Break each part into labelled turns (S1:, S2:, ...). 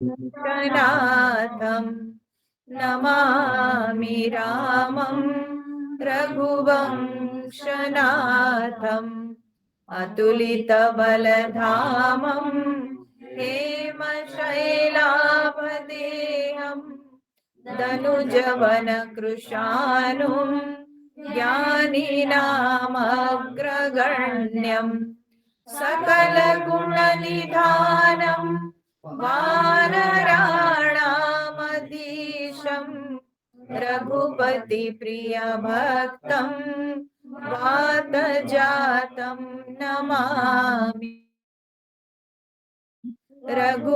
S1: नाथं नमामि रामं रघुवंशनाथम् अतुलितबलधामं हेमशैलाभदेहं दनुजवनकृशानुं ज्ञानिनामग्रगण्यम् सकलगुणनिधानं वानराणामधीशं रघुपतिप्रियभक्तं वातजातं नमामि रघुप्रियभक्तं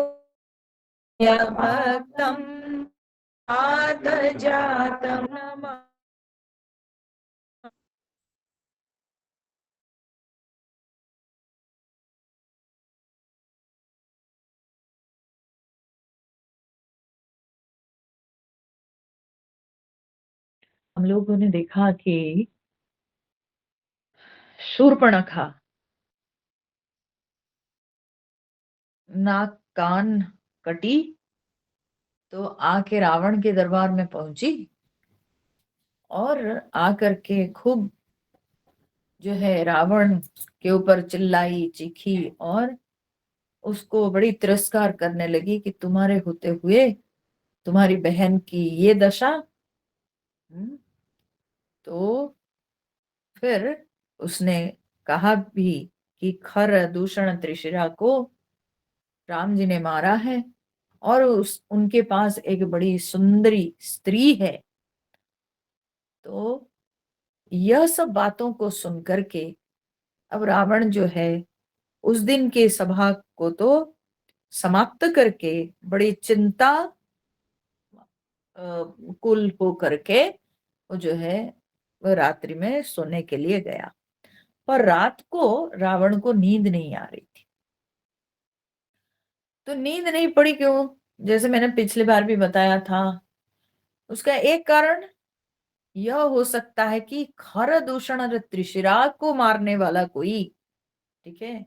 S1: वातजातं नमामि।
S2: हम लोगों ने देखा कि शूर्पणखा नाक कान कटी तो आके रावण के दरबार में पहुंची और आकर के खूब जो है रावण के ऊपर चिल्लाई चीखी और उसको बड़ी तिरस्कार करने लगी कि तुम्हारे होते हुए तुम्हारी बहन की ये दशा। तो फिर उसने कहा भी कि खर दूषण त्रिशिरा को राम जी ने मारा है और उनके पास एक बड़ी सुंदरी स्त्री है। तो यह सब बातों को सुनकर के अब रावण जो है उस दिन के सभा को तो समाप्त करके बड़ी चिंता कुल हो करके वो जो है वह रात्रि में सोने के लिए गया। पर रात को रावण को नींद नहीं आ रही थी। तो नींद नहीं पड़ी क्यों? जैसे मैंने पिछली बार भी बताया था, उसका एक कारण यह हो सकता है कि खर दूषण त्रिशिरा को मारने वाला कोई, ठीक है,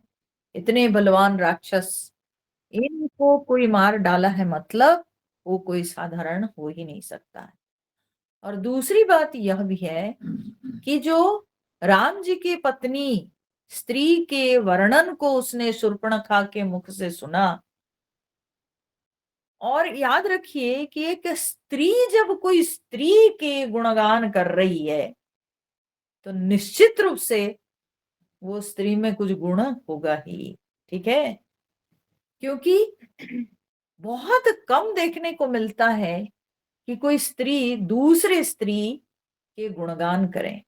S2: इतने बलवान राक्षस इनको कोई मार डाला है, मतलब वो कोई साधारण हो ही नहीं सकता है। और दूसरी बात यह भी है कि जो राम जी की पत्नी स्त्री के वर्णन को उसने शूर्पणखा के मुख से सुना। और याद रखिए कि एक स्त्री जब कोई स्त्री के गुणगान कर रही है तो निश्चित रूप से वो स्त्री में कुछ गुण होगा ही, ठीक है। क्योंकि बहुत कम देखने को मिलता है कि कोई स्त्री दूसरे स्त्री के गुणगान करे,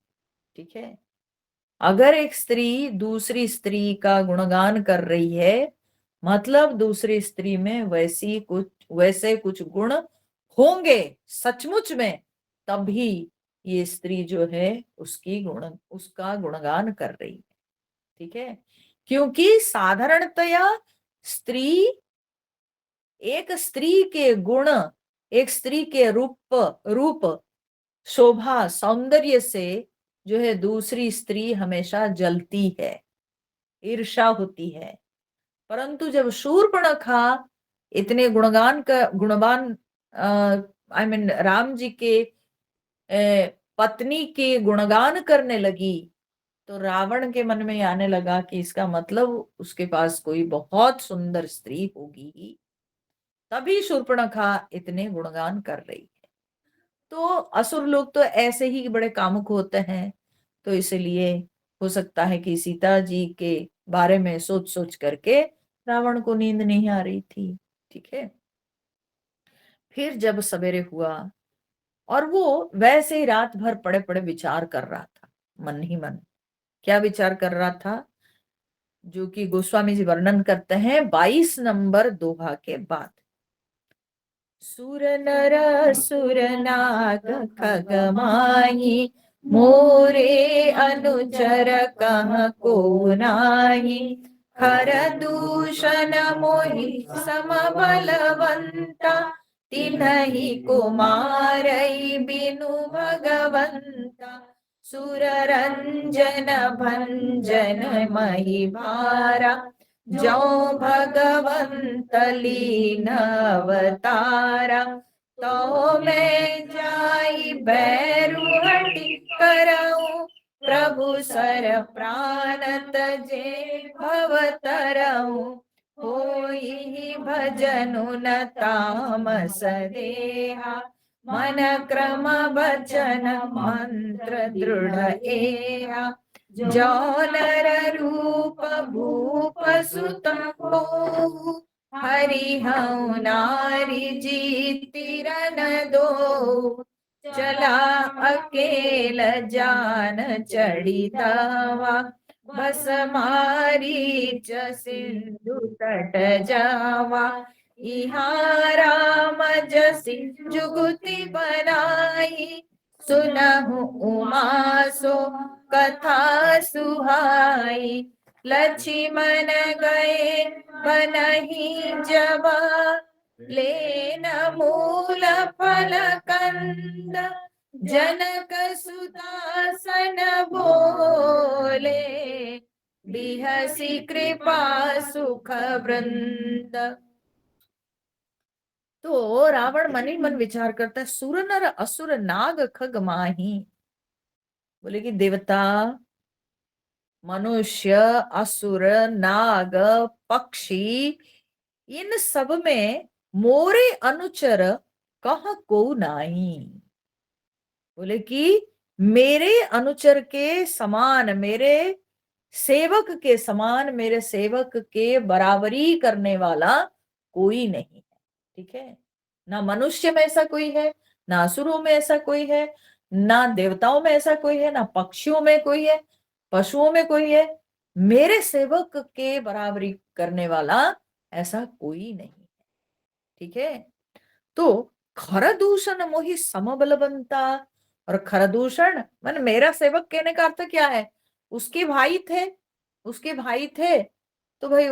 S2: ठीक है। अगर एक स्त्री दूसरी स्त्री का गुणगान कर रही है मतलब दूसरी स्त्री में वैसे कुछ गुण होंगे सचमुच में, तभी ये स्त्री जो है उसका गुणगान कर रही है, ठीक है। क्योंकि साधारणतया स्त्री एक स्त्री के गुण, एक स्त्री के रूप शोभा सौंदर्य से जो है दूसरी स्त्री हमेशा जलती है, ईर्ष्या होती है। परंतु जब शूर्पणखा इतने गुणवान आई मीन राम जी के पत्नी के गुणगान करने लगी तो रावण के मन में आने लगा कि इसका मतलब उसके पास कोई बहुत सुंदर स्त्री होगी ही, तभी शूर्पणखा इतने गुणगान कर रही है। तो असुर लोग तो ऐसे ही बड़े कामुक होते हैं, तो इसलिए हो सकता है कि सीता जी के बारे में सोच सोच करके रावण को नींद नहीं आ रही थी, ठीक है। फिर जब सवेरे हुआ और वो वैसे ही रात भर पड़े पड़े विचार कर रहा था मन ही मन। क्या विचार कर रहा था? जो कि गोस्वामी जी वर्णन करते हैं 22 नंबर दोहा के बाद। सुर नर सुर नाग खग माही मोरे अनुचर कह को नाही खर दूषण मोहि सम बलवंता तिन्हि कुमारई बिनु भगवंता सुर रंजन भंजन मही भारा जो भगवंत लीन अवतारा, तो मैं जाई बैरु हटि करऊं, प्रभु सर प्राण तजे भव तरऊं, होई भजनु न तामस देहा, मन क्रम वचन मंत्र दृढ़ एहा, जो नर रूप भूप सुत को, हरि हऊ नारी जीतिरन दो, चला अकेल जान चढ़ी दावा, बस मारी सिंधु तट जावा, इहाँ राम जसि जुगति बनाई, सुनहु उमा सो कथा सुहाई, लक्ष्मण गए बनहि जबा, लेन मूल फल कंद, जनक सुदासन बोले, बिहसी कृपा सुख वृंद। तो रावण मन ही मन विचार करता है, सुर नर असुर नाग खग माही, बोले कि देवता, मनुष्य, असुर, नाग, पक्षी, इन सब में मोरे अनुचर कह को नाही। बोले कि मेरे अनुचर के समान, मेरे सेवक के समान, मेरे सेवक के बराबरी करने वाला कोई नहीं है। ठीक है, ना मनुष्य में ऐसा कोई है, ना असुरों में ऐसा कोई है, ना देवताओं में ऐसा कोई है, ना पक्षियों में कोई है, पशुओं में कोई है, मेरे सेवक के बराबरी करने वाला ऐसा कोई नहीं है। ठीक है, तो खरदूषण मोहि समबलवंता, और खरदूषण मन मेरा सेवक कहने का अर्थ क्या है, उसके भाई थे, उसके भाई थे तो भाई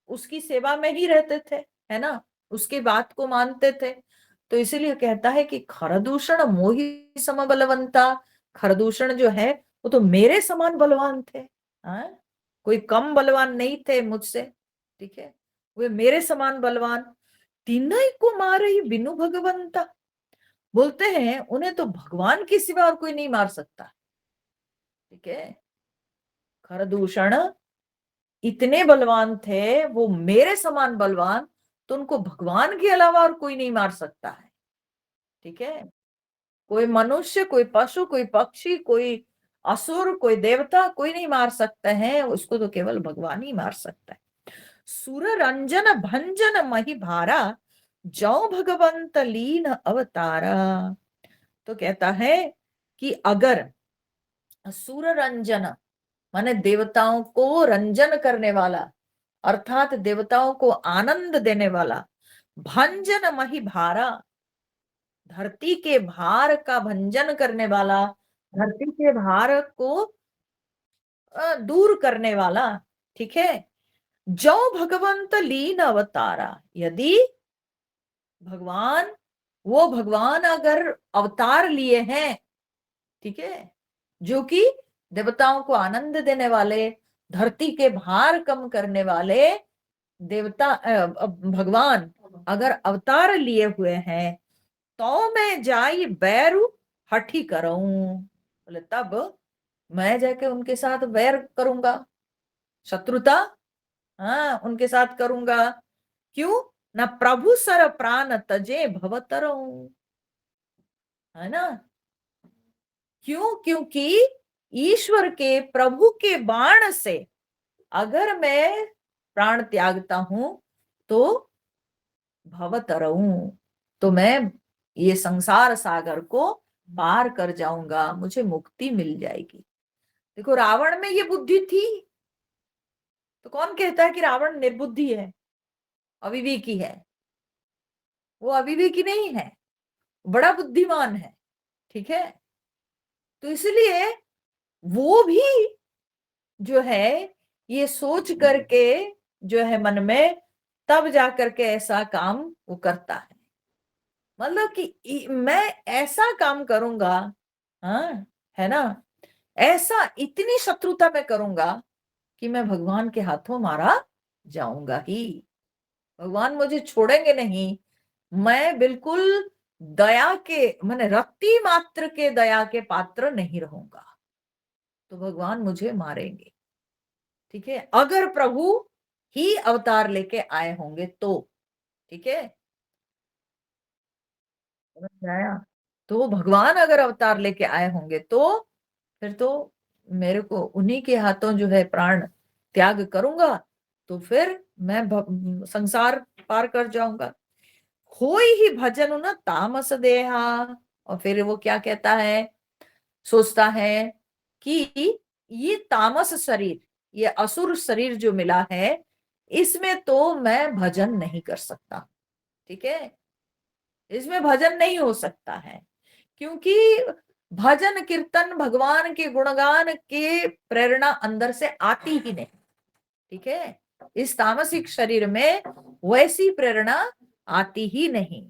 S2: उसकी सेवा में ही रहते थे, है ना, उसकी बात को मानते थे, तो इसीलिए कहता है कि खरदूषण मोहि समबलवंता, खरदूषण जो है वो तो मेरे समान बलवान थे, हाँ? कोई कम बलवान नहीं थे मुझसे। ठीक है, वे मेरे समान बलवान, तीनों को मारे ही बिनु भगवंता, बोलते हैं उन्हें तो भगवान के सिवा और कोई नहीं मार सकता। ठीक है, खरदूषण इतने बलवान थे, वो मेरे समान बलवान, तो उनको भगवान के अलावा और कोई नहीं मार सकता है। ठीक है, कोई मनुष्य, कोई पशु, कोई पक्षी, कोई असुर, कोई देवता, कोई नहीं मार सकते हैं उसको, तो केवल भगवान ही मार सकता है। सुर रंजन भंजन मही भारा, जौ भगवंत लीन अवतारा। तो कहता है कि अगर सुर रंजन माने देवताओं को रंजन करने वाला, अर्थात देवताओं को आनंद देने वाला, भंजन मही भारा, धरती के भार का भंजन करने वाला, धरती के भार को दूर करने वाला। ठीक है, जो भगवंत लीन अवतारा, यदि भगवान, वो भगवान अगर अवतार लिए हैं, ठीक है, जो कि देवताओं को आनंद देने वाले, धरती के भार कम करने वाले देवता, भगवान अगर अवतार लिए हुए हैं, तो मैं जाई बैरु हठी करूं, बोले तब मैं जाके उनके साथ बैर करूंगा, शत्रुता, हाँ उनके साथ करूंगा। क्यों ना, प्रभु सर प्राण तजे भवतरऊं, है ना, क्यों, क्योंकि ईश्वर के, प्रभु के बाण से अगर मैं प्राण त्यागता हूं तो भवतरऊं, तो मैं ये संसार सागर को पार कर जाऊंगा, मुझे मुक्ति मिल जाएगी। देखो रावण में ये बुद्धि थी, तो कौन कहता है कि रावण निर्बुद्धि है, अविवेकी है? वो अविवेकी नहीं है, बड़ा बुद्धिमान है। ठीक है, तो इसलिए वो भी जो है ये सोच करके जो है मन में, तब जाकर के ऐसा काम वो करता है, मतलब कि मैं ऐसा काम करूंगा, हाँ, है ना, ऐसा इतनी शत्रुता मैं करूंगा कि मैं भगवान के हाथों मारा जाऊंगा ही, भगवान मुझे छोड़ेंगे नहीं। मैं बिल्कुल दया के माने रत्ती मात्र के दया के पात्र नहीं रहूंगा, तो भगवान मुझे मारेंगे। ठीक है, अगर प्रभु ही अवतार लेके आए होंगे तो। ठीक है, समझ में आया? तो भगवान अगर अवतार लेके आए होंगे तो फिर तो मेरे को उन्हीं के हाथों जो है प्राण त्याग करूंगा, तो फिर मैं संसार पार कर जाऊंगा। होई ही भजन न तामस देहा। और फिर वो क्या कहता है, सोचता है कि ये तामस शरीर, ये असुर शरीर जो मिला है, इसमें तो मैं भजन नहीं कर सकता। ठीक है, इसमें भजन नहीं हो सकता है, क्योंकि भजन कीर्तन भगवान के गुणगान के प्रेरणा अंदर से आती ही नहीं। ठीक है, इस तामसिक शरीर में वैसी प्रेरणा आती ही नहीं।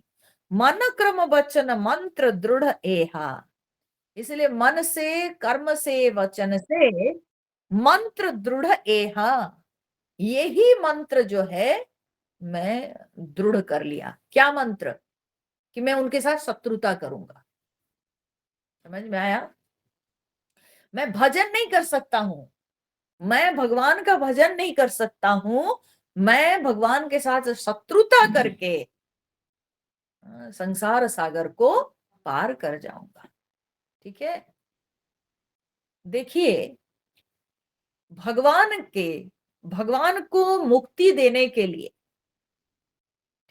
S2: मन क्रम वचन मंत्र दृढ़ एहा। इसलिए मन से, कर्म से, वचन से मंत्र दृढ़ एहा, यही मंत्र जो है मैं दृढ़ कर लिया। क्या मंत्र? कि मैं उनके साथ शत्रुता करूंगा। समझ में आया? मैं भजन नहीं कर सकता हूं, मैं भगवान का भजन नहीं कर सकता हूं, मैं भगवान के साथ शत्रुता करके संसार सागर को पार कर जाऊंगा। ठीक है, देखिए, भगवान को मुक्ति देने के लिए,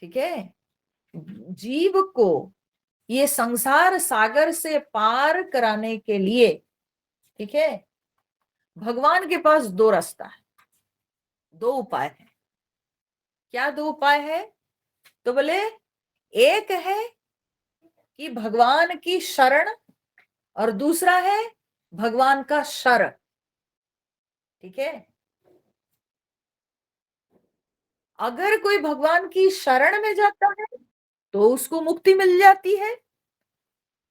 S2: ठीक है, जीव को ये संसार सागर से पार कराने के लिए, ठीक है, भगवान के पास दो रास्ता है, दो उपाय है। क्या दो उपाय है? तो बोले एक है कि भगवान की शरण, और दूसरा है भगवान का शर। ठीक है, अगर कोई भगवान की शरण में जाता है तो उसको मुक्ति मिल जाती है,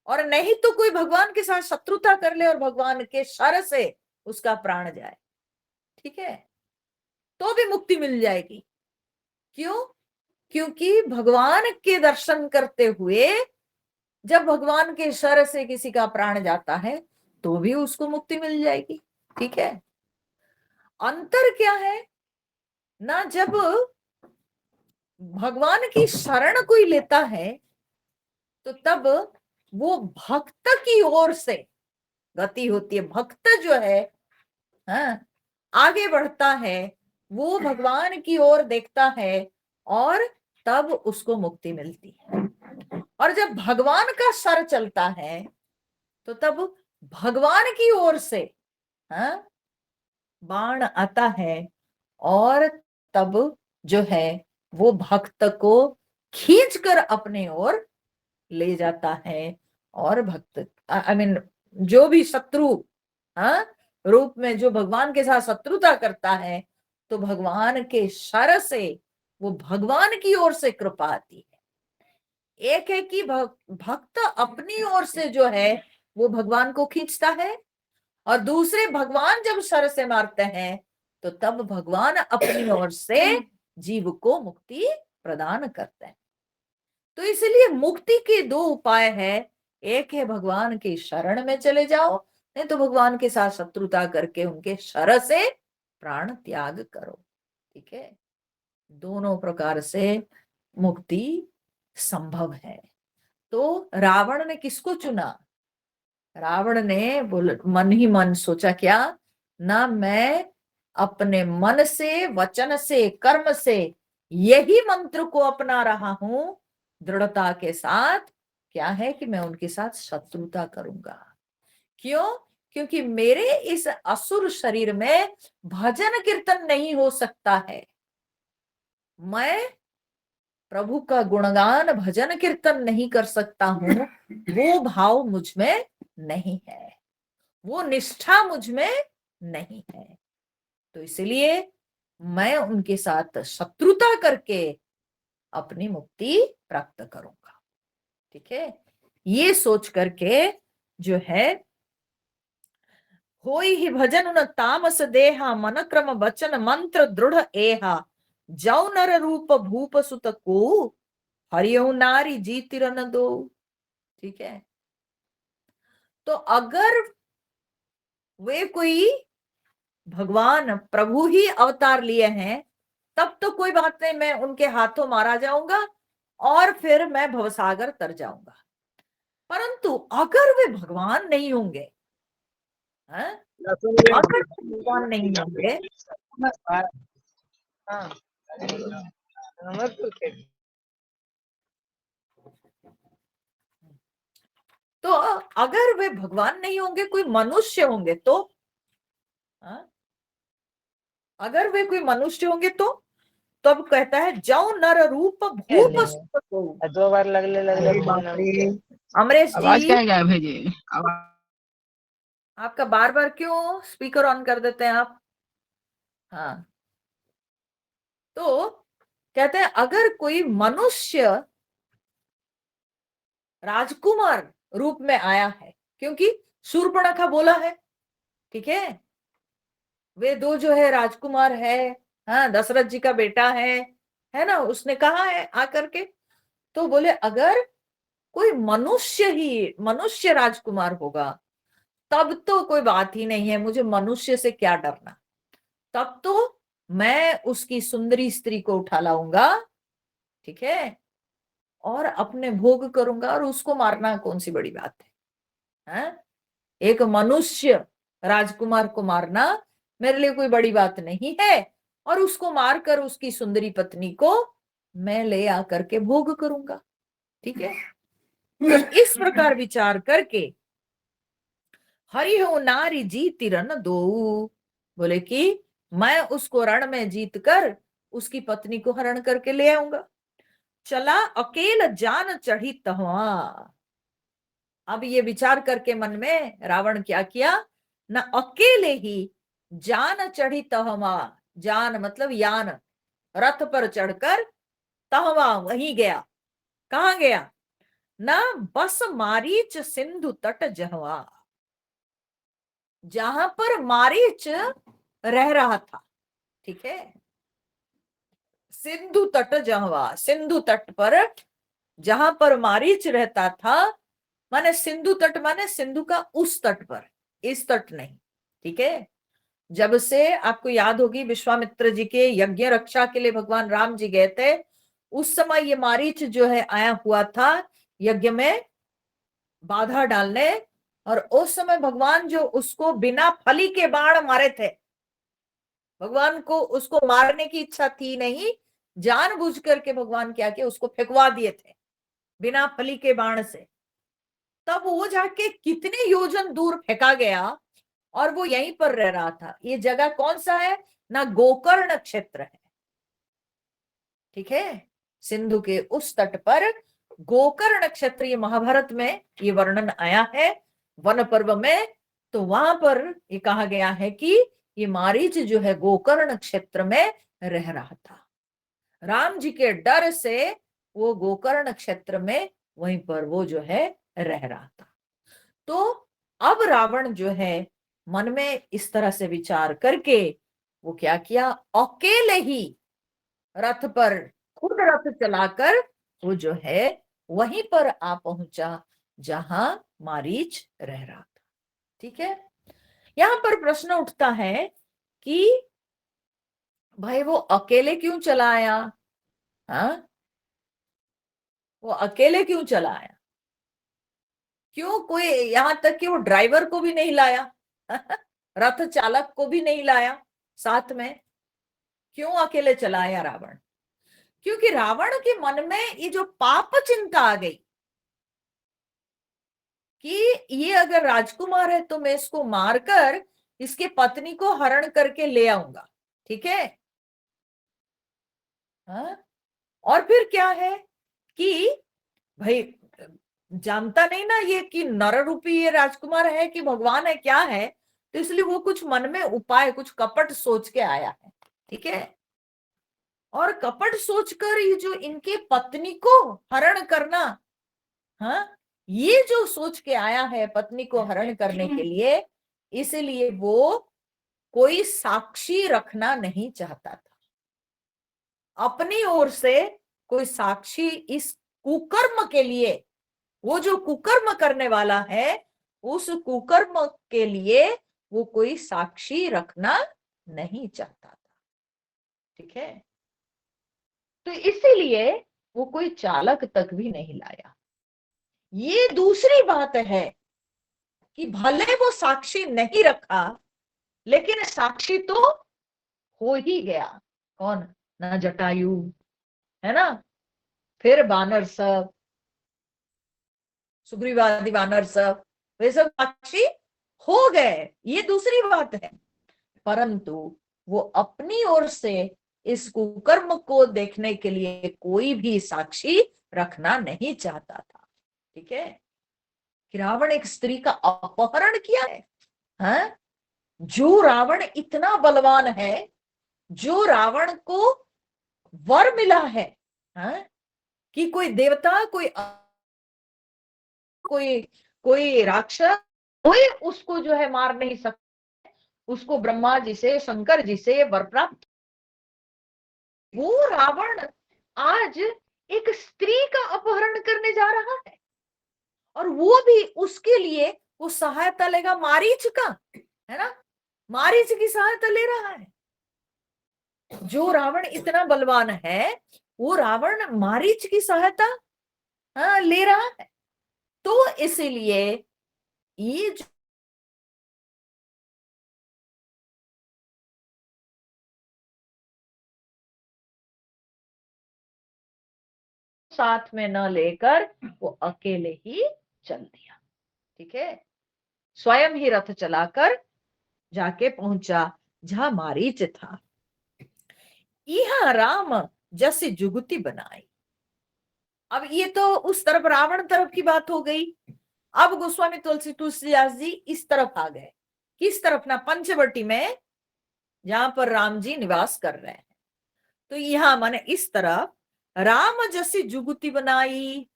S2: और नहीं तो कोई भगवान के साथ शत्रुता कर ले और भगवान के शर से उसका प्राण जाए, ठीक है, तो भी मुक्ति मिल जाएगी। क्यों? क्योंकि भगवान के दर्शन करते हुए जब भगवान के शर से किसी का प्राण जाता है तो भी उसको मुक्ति मिल जाएगी। ठीक है, अंतर क्या है ना, जब भगवान की शरण कोई लेता है तो तब वो भक्त की ओर से गति होती है। भक्त जो है, हाँ, आगे बढ़ता है, वो भगवान की ओर देखता है और तब उसको मुक्ति मिलती है। और जब भगवान का सर चलता है तो तब भगवान की ओर से, हाँ, बाण आता है और तब जो है वो भक्त को खींचकर अपने ओर ले जाता है। और भक्त आई मीन जो भी शत्रु, हाँ, रूप में जो भगवान के साथ शत्रुता करता है, तो भगवान के शर से वो भगवान की ओर से कृपा आती है। एक है कि भक्त अपनी ओर से जो है वो भगवान को खींचता है, और दूसरे भगवान जब शर से मारते हैं तो तब भगवान अपनी ओर से जीव को मुक्ति प्रदान करते हैं। तो इसलिए मुक्ति के दो उपाय है, एक है भगवान के शरण में चले जाओ, नहीं तो भगवान के साथ शत्रुता करके उनके शर से प्राण त्याग करो। ठीक है, दोनों प्रकार से मुक्ति संभव है। तो रावण ने किसको चुना? रावण ने बोल मन ही मन सोचा क्या ना, मैं अपने मन से, वचन से, कर्म से यही मंत्र को अपना रहा हूं दृढ़ता के साथ। क्या है कि मैं उनके साथ शत्रुता करूंगा। क्यों? क्योंकि मेरे इस असुर शरीर में भजन कीर्तन नहीं हो सकता है। मैं प्रभु का गुणगान भजन कीर्तन नहीं कर सकता हूं, वो भाव मुझ में नहीं है, वो निष्ठा मुझ में नहीं है। तो इसलिए मैं उनके साथ शत्रुता करके अपनी मुक्ति प्राप्त करूंगा। ठीक है, ये सोच करके जो है, होई ही भजन उन तामस देहा मन क्रम वचन मंत्र दृढ़ एहा, जौ नर रूप भूप सुत को, हरियो नारी जीतिर न दो। ठीक है, तो अगर वे कोई भगवान प्रभु ही अवतार लिए हैं, तब तो कोई बात नहीं, मैं उनके हाथों मारा जाऊंगा और फिर मैं भवसागर तर जाऊंगा। परंतु अगर वे भगवान नहीं होंगे, हाँ? अगर भगवान नहीं होंगे तो अगर वे भगवान नहीं होंगे, कोई मनुष्य होंगे तो, हाँ? अगर वे कोई मनुष्य होंगे तो अब कहता है जौ नर रूप भूप सुत को।
S3: 2 बार लगले
S1: अरे बाप रे,
S2: अमरेश
S4: आवाज
S2: जी,
S4: क्या क्या भेजे आवाज।
S2: आपका बार बार क्यों स्पीकर ऑन कर देते हैं आप? हाँ, तो कहते हैं अगर कोई मनुष्य राजकुमार रूप में आया है, क्योंकि शूर्पणखा बोला है, ठीक है, वे दो जो है राजकुमार है, हाँ, दशरथ जी का बेटा है ना, उसने कहा है आकर के, तो बोले अगर कोई मनुष्य राजकुमार होगा, तब तो कोई बात ही नहीं है, मुझे मनुष्य से क्या डरना, तब तो मैं उसकी सुंदरी स्त्री को उठा लाऊंगा, ठीक है, और अपने भोग करूंगा, और उसको मारना कौन सी बड़ी बात है, हाँ? एक मनुष्य राजकुमार को मारना मेरे लिए कोई बड़ी बात नहीं है, और उसको मारकर उसकी सुंदरी पत्नी को मैं ले आकर के भोग करूंगा। ठीक है, तो इस प्रकार विचार करके हरि हो नारी जीति रन दो, बोले कि मैं उसको रण में जीत कर उसकी पत्नी को हरण करके ले आऊंगा। चला अकेल जान चढ़ी तहवा। अब ये विचार करके मन में रावण क्या किया ना, अकेले ही जान चढ़ी तहवा, जान मतलब यान, रथ पर चढ़कर तहवा वहीं गया। कहा गया ना, बस मारीच सिंधु तट जहवा, जहां पर मारीच रह रहा था। ठीक है, सिंधु तट जहवा, सिंधु तट पर जहां पर मारीच रहता था, माने सिंधु तट माने सिंधु का उस तट पर, इस तट नहीं। ठीक है, जब से आपको याद होगी विश्वामित्र जी के यज्ञ रक्षा के लिए भगवान राम जी गए थे, उस समय ये मारीच जो है आया हुआ था यज्ञ में बाधा डालने, और उस समय भगवान जो उसको बिना फली के बाण मारे थे, भगवान को उसको मारने की इच्छा थी नहीं, जानबूझ करके भगवान क्या किया, उसको फेंकवा दिए थे बिना फली के बाण से। तब वो जाके कितने योजन दूर फेंका गया, और वो यहीं पर रह रहा था। ये जगह कौन सा है ना, गोकर्ण क्षेत्र है। ठीक है, सिंधु के उस तट पर गोकर्ण क्षेत्र, ये महाभारत में ये वर्णन आया है वन पर्व में। तो वहां पर ये कहा गया है कि ये मारीच जो है गोकर्ण क्षेत्र में रह रहा था। राम जी के डर से वो गोकर्ण क्षेत्र में वहीं पर वो जो है रह रहा था। तो अब रावण जो है मन में इस तरह से विचार करके वो क्या किया, अकेले ही रथ पर, खुद रथ चलाकर वो जो है वहीं पर आ पहुंचा जहां मारीच रह रहा था। ठीक है, यहां पर प्रश्न उठता है कि भाई वो अकेले क्यों चला आया? हाँ, वो अकेले क्यों चला आया? क्यों कोई, यहां तक कि वो ड्राइवर को भी नहीं लाया रथ चालक को भी नहीं लाया साथ में? क्यों अकेले चला आया रावण? क्योंकि रावण के मन में ये जो पाप चिंता आ गई कि ये अगर राजकुमार है तो मैं इसको मारकर इसके पत्नी को हरण करके ले आऊंगा। ठीक है, हाँ? और फिर क्या है कि भाई जानता नहीं ना ये कि नर रूपी ये राजकुमार है कि भगवान है, क्या है, तो इसलिए वो कुछ मन में उपाय, कुछ कपट सोच के आया है। ठीक है, और कपट सोचकर ये जो इनके पत्नी को हरण करना, हाँ, ये जो सोच के आया है पत्नी को हरण करने के लिए, इसलिए वो कोई साक्षी रखना नहीं चाहता था। अपनी ओर से कोई साक्षी इस कुकर्म के लिए, वो जो कुकर्म करने वाला है उस कुकर्म के लिए वो कोई साक्षी रखना नहीं चाहता था। ठीक है, तो इसीलिए वो कोई चालक तक भी नहीं लाया। ये दूसरी बात है कि भले वो साक्षी नहीं रखा, लेकिन साक्षी तो हो ही गया। कौन? ना जटायु, है ना, फिर वानर सब, सुग्रीवादि वानर सब, वे सब साक्षी हो गए, ये दूसरी बात है। परंतु वो अपनी ओर से इस कुकर्म को देखने के लिए कोई भी साक्षी रखना नहीं चाहता था। ठीक है, कि रावण एक स्त्री का अपहरण किया है, हाँ? जो रावण इतना बलवान है, जो रावण को वर मिला है, हाँ? कि कोई देवता, कोई कोई राक्षस, कोई उसको जो है मार नहीं सकता, उसको ब्रह्मा जी से, शंकर जी से वर प्राप्त। वो रावण आज एक स्त्री का अपहरण करने जा रहा है, और वो भी उसके लिए वो सहायता लेगा मारीच का, है ना, मारीच की सहायता ले रहा है। जो रावण इतना बलवान है, वो रावण मारीच की सहायता, हाँ, ले रहा है। तो इसीलिए ये जो साथ में न लेकर वो अकेले ही चल दिया। ठीक है, स्वयं ही रथ चलाकर जाके पहुंचा जहां मारीच था। यह राम जैसे जुगती बनाई। अब ये तो उस तरफ रावण तरफ की बात हो गई। अब गोस्वामी तुलसीदास जी इस तरफ आ गए। किस तरफ? ना, पंचवटी में, जहां पर राम जी निवास कर रहे हैं। तो यहां माने इस तरफ राम जैसी जुगती बनाई।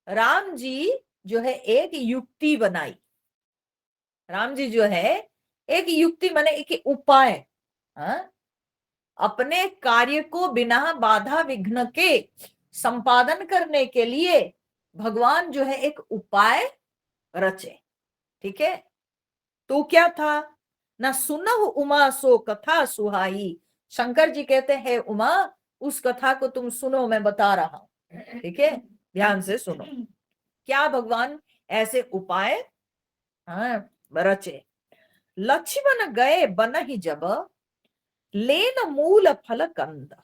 S2: राम जी जो है एक युक्ति बनाई। राम जी जो है एक युक्ति माने एक उपाय, हाँ? अपने कार्य को बिना बाधा विघ्न के संपादन करने के लिए भगवान जो है एक उपाय रचे। ठीक है, तो क्या था? ना, सुनहु उमा सो कथा सुहाई। शंकर जी कहते हैं उमा, उस कथा को तुम सुनो, मैं बता रहा हूं। ठीक है, ध्यान से सुनो। क्या भगवान ऐसे उपाय, हाँ, रचे। लक्ष्मण गए बन ही जब, लेन मूल फल कंद।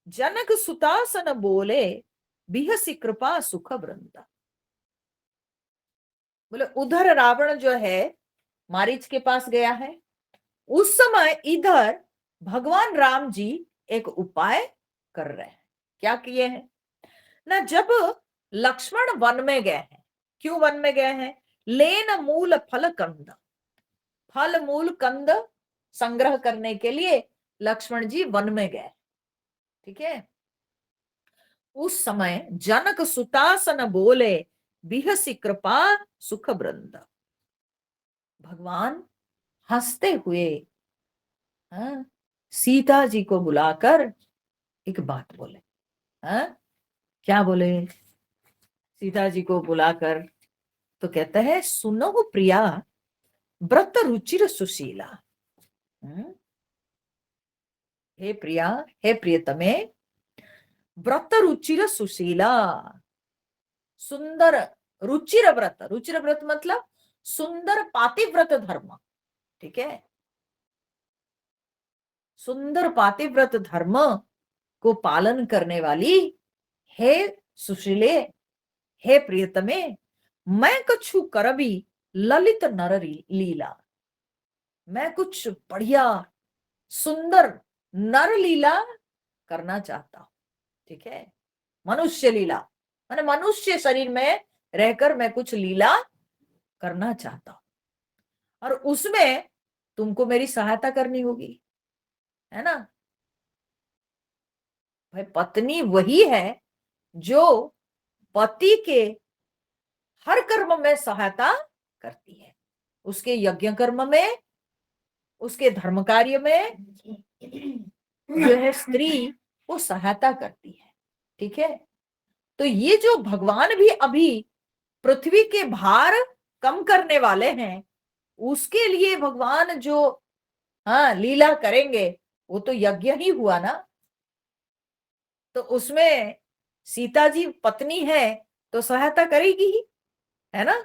S2: जनक सुतासन बोले, बिहसी कृपा सुख वृंद। बोले उधर रावण जो है मारीच के पास गया है, उस समय इधर भगवान राम जी एक उपाय कर रहे हैं। क्या किए हैं ना? जब लक्ष्मण वन में गए हैं, क्यों वन में गए हैं? लेन मूल फल कंद, फल मूल कंद संग्रह करने के लिए लक्ष्मण जी वन में गए। ठीक है, उस समय जनक सुतासन बोले, बिहसी कृपा सुख वृंद। भगवान हंसते हुए, हाँ, सीता जी को बुलाकर एक बात बोले। हाँ, क्या बोले? सीता जी को बुलाकर तो कहते हैं, सुनो प्रिया, व्रत रुचिर सुशीला। हे प्रिया, हे प्रियतमे, व्रत रुचिर सुशीला। सुंदर रुचिर व्रत, रुचिर व्रत मतलब सुंदर पातिव्रत धर्म। ठीक है, सुंदर पातिव्रत धर्म को पालन करने वाली हे सुशीले, हे प्रियतमे, मैं कछु करबी ललित नर लीला। मैं कुछ बढ़िया सुंदर नर लीला करना चाहता हूं। ठीक है, मनुष्य लीला माने मनुष्य शरीर में रहकर मैं कुछ लीला करना चाहता हूं, और उसमें तुमको मेरी सहायता करनी होगी, है ना। भाई, पत्नी वही है जो पति के हर कर्म में सहायता करती है, उसके यज्ञ कर्म में, उसके धर्म कार्य में जो है स्त्री वो सहायता करती है। ठीक है, तो ये जो भगवान भी अभी पृथ्वी के भार कम करने वाले हैं, उसके लिए भगवान जो हाँ लीला करेंगे, वो तो यज्ञ ही हुआ ना। तो उसमें सीता जी पत्नी है तो सहायता करेगी ही, है ना।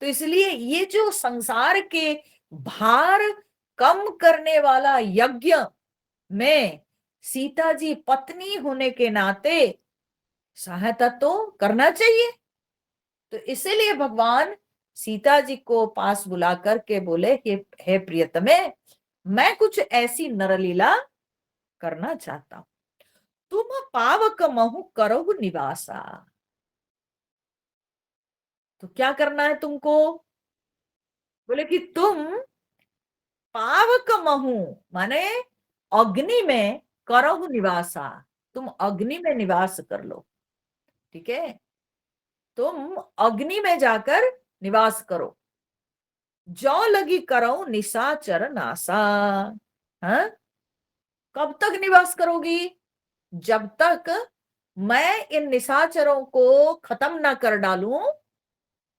S2: तो इसलिए ये जो संसार के भार कम करने वाला यज्ञ में सीता जी पत्नी होने के नाते सहायता तो करना चाहिए। तो इसीलिए भगवान सीता जी को पास बुला करके बोले, हे प्रियतमे, मैं कुछ ऐसी नरलीला करना चाहता हूं, तुम पावक महु करहु निवासा। तो क्या करना है तुमको? बोले कि तुम पावक महु माने अग्नि में करहु निवासा, तुम अग्नि में निवास कर लो। ठीक है, तुम अग्नि में जाकर निवास करो। जौ लगी करो निशाचर नासा। हाँ, कब तक निवास करोगी? जब तक मैं इन निशाचरों को खत्म ना कर डालूं।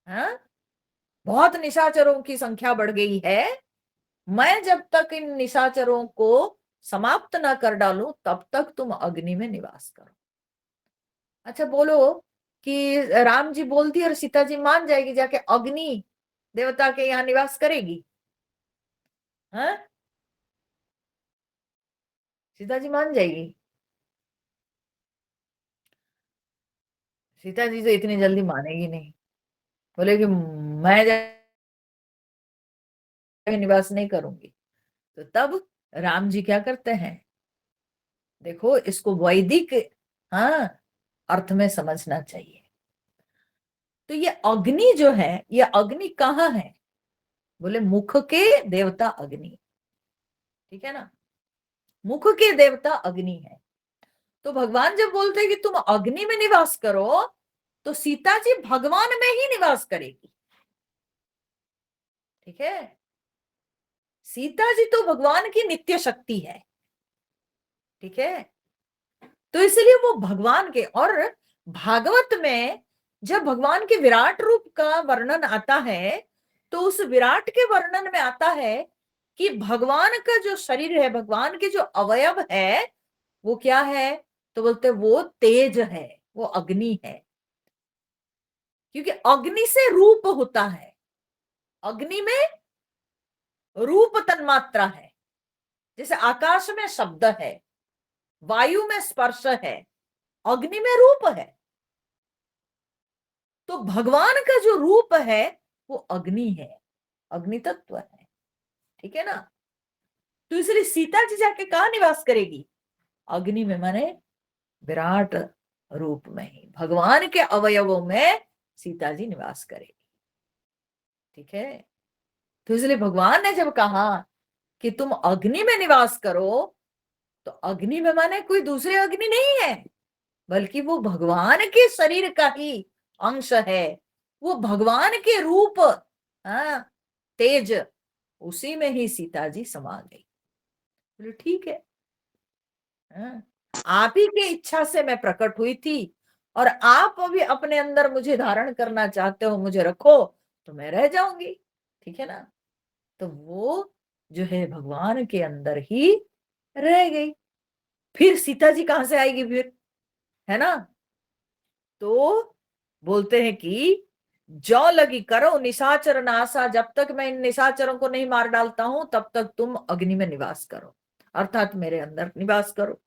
S2: हाँ, बहुत निशाचरों की संख्या बढ़ गई है, मैं जब तक इन निशाचरों को समाप्त ना कर डालूं तब तक तुम अग्नि में निवास करो। अच्छा बोलो कि राम जी बोलती और सीता जी मान जाएगी, जाके अग्नि देवता के यहाँ निवास करेगी? हाँ, सीता जी मान जाएगी? सीता जी तो इतनी जल्दी मानेगी नहीं। बोले कि मैं जाके निवास नहीं करूंगी। तो तब राम जी क्या करते हैं? देखो, इसको वैदिक हाँ अर्थ में समझना चाहिए। तो ये अग्नि जो है, ये अग्नि कहाँ है? बोले मुख के देवता अग्नि। ठीक है ना, मुख के देवता अग्नि है। तो भगवान जब बोलते हैं कि तुम अग्नि में निवास करो, तो सीता जी भगवान में ही निवास करेगी। ठीक है, सीता जी तो भगवान की नित्य शक्ति है। ठीक है, तो इसलिए वो भगवान के, और भागवत में जब भगवान के विराट रूप का वर्णन आता है, तो उस विराट के वर्णन में आता है कि भगवान का जो शरीर है, भगवान के जो अवयव है, वो क्या है? तो बोलते वो तेज है, वो अग्नि है। क्योंकि अग्नि से रूप होता है, अग्नि में रूप तन्मात्रा है। जैसे आकाश में शब्द है, वायु में स्पर्श है, अग्नि में रूप है। तो भगवान का जो रूप है वो अग्नि है, अग्नि तत्व है। ठीक है ना। तो इसलिए सीता जी जाके कहा निवास करेगी? अग्नि में, माने विराट रूप में ही, भगवान के अवयवों में सीता जी निवास करेगी। ठीक है, तो इसलिए भगवान ने जब कहा कि तुम अग्नि में निवास करो, तो अग्नि में माने कोई दूसरे अग्नि नहीं है, बल्कि वो भगवान के शरीर का ही अंश है। वो भगवान के रूप, हाँ, तेज, उसी में ही सीता जी समा गई। बोले ठीक है, हाँ, आप ही की इच्छा से मैं प्रकट हुई थी, और आप अभी अपने अंदर मुझे धारण करना चाहते हो, मुझे रखो तो मैं रह जाऊंगी। ठीक है ना। तो वो जो है भगवान के अंदर ही रह गई। फिर सीता जी कहां से आएगी फिर, है ना। तो बोलते हैं कि जौ लगी करो निशाचर नासा, जब तक मैं इन निशाचरों को नहीं मार डालता हूं तब तक तुम अग्नि में निवास करो, अर्थात मेरे अंदर निवास करो।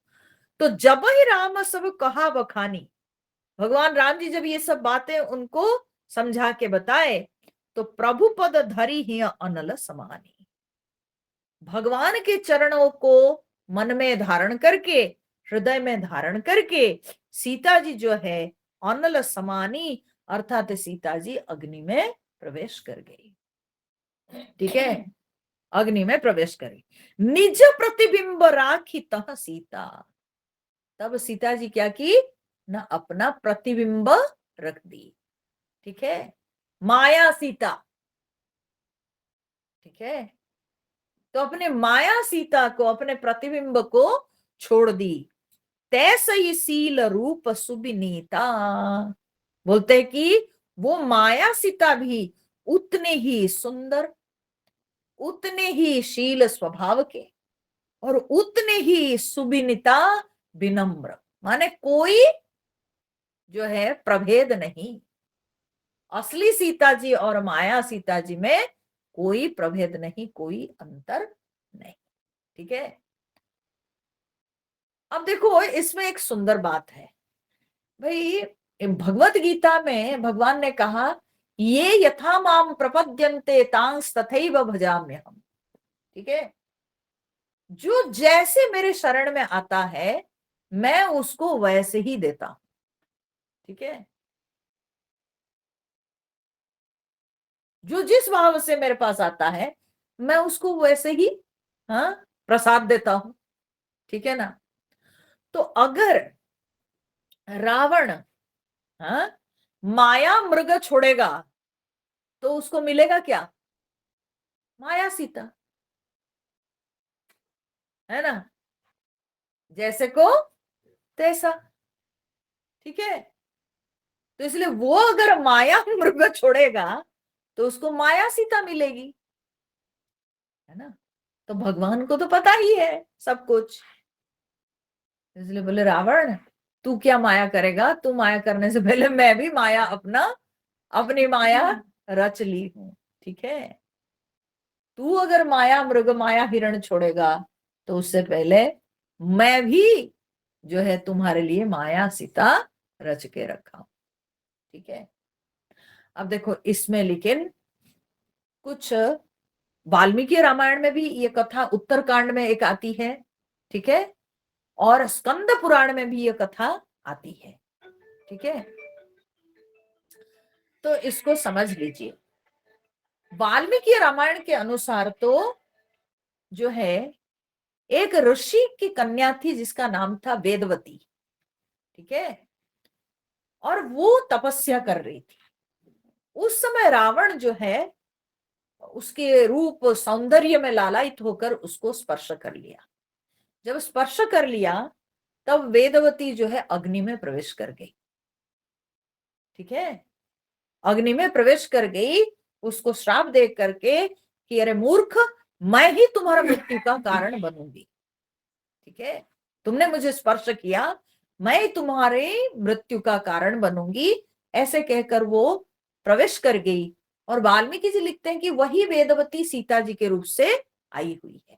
S2: तो जब ही राम सब कहा बखानी, भगवान राम जी जब ये सब बातें उनको समझा के बताए, तो प्रभु पद धरी ही अनल समानी, भगवान के चरणों को मन में धारण करके, हृदय में धारण करके सीता जी जो है अनल समानी, अर्थात सीता जी अग्नि में प्रवेश कर गई। ठीक है, अग्नि में प्रवेश करी। निज प्रतिबिंब राखी तह सीता, तब सीता जी क्या की ना, अपना प्रतिबिंब रख दी। ठीक है, माया सीता। ठीक है, तो अपने माया सीता को, अपने प्रतिबिंब को छोड़ दी। तैसई शील रूप सुबिनीता। बोलते हैं कि वो माया सीता भी उतने ही सुंदर, उतने ही शील स्वभाव के और उतने ही सुबिनीता, विनम्र, माने कोई जो है प्रभेद नहीं। असली सीता जी और माया सीता जी में कोई प्रभेद नहीं, कोई अंतर नहीं। ठीक है। अब देखो इसमें एक सुंदर बात है भाई, भगवत गीता में भगवान ने कहा ये यथा माम प्रपद्यन्ते तांस तथैव भजाम्यहम्। ठीक है। जो जैसे मेरे शरण में आता है मैं उसको वैसे ही देता हूं। ठीक है। जो जिस भाव से मेरे पास आता है मैं उसको वैसे ही, हाँ, प्रसाद देता हूं। ठीक है ना। तो अगर रावण, हाँ, माया मृग छोड़ेगा तो उसको मिलेगा क्या? माया सीता, है ना। जैसे को तैसा। ठीक है। तो इसलिए वो अगर माया मृग छोड़ेगा तो उसको माया सीता मिलेगी, है ना। तो भगवान को तो पता ही है सब कुछ, इसलिए बोले रावण तू क्या माया करेगा, तू माया करने से पहले मैं भी माया अपनी माया रच ली हूं। ठीक है। तू अगर माया मृग माया हिरण छोड़ेगा तो उससे पहले मैं भी जो है तुम्हारे लिए माया सीता रच के रखा हूं। ठीक है। अब देखो इसमें लेकिन कुछ वाल्मीकि रामायण में भी ये कथा उत्तरकांड में एक आती है। ठीक है। और स्कंद पुराण में भी ये कथा आती है। ठीक है। तो इसको समझ लीजिए। वाल्मीकि रामायण के अनुसार तो जो है एक ऋषि की कन्या थी जिसका नाम था वेदवती। ठीक है। और वो तपस्या कर रही थी। उस समय रावण जो है उसके रूप सौंदर्य में लालायित होकर उसको स्पर्श कर लिया। जब स्पर्श कर लिया तब वेदवती जो है अग्नि में प्रवेश कर गई। ठीक है। अग्नि में प्रवेश कर गई, उसको श्राप दे करके कि अरे मूर्ख, मैं ही तुम्हारा मृत्यु का कारण बनूंगी। ठीक है। तुमने मुझे स्पर्श किया, मैं तुम्हारे मृत्यु का कारण बनूंगी, ऐसे कहकर वो प्रवेश कर गई। और वाल्मीकि जी लिखते हैं कि वही वेदवती सीता जी के रूप से आई हुई है।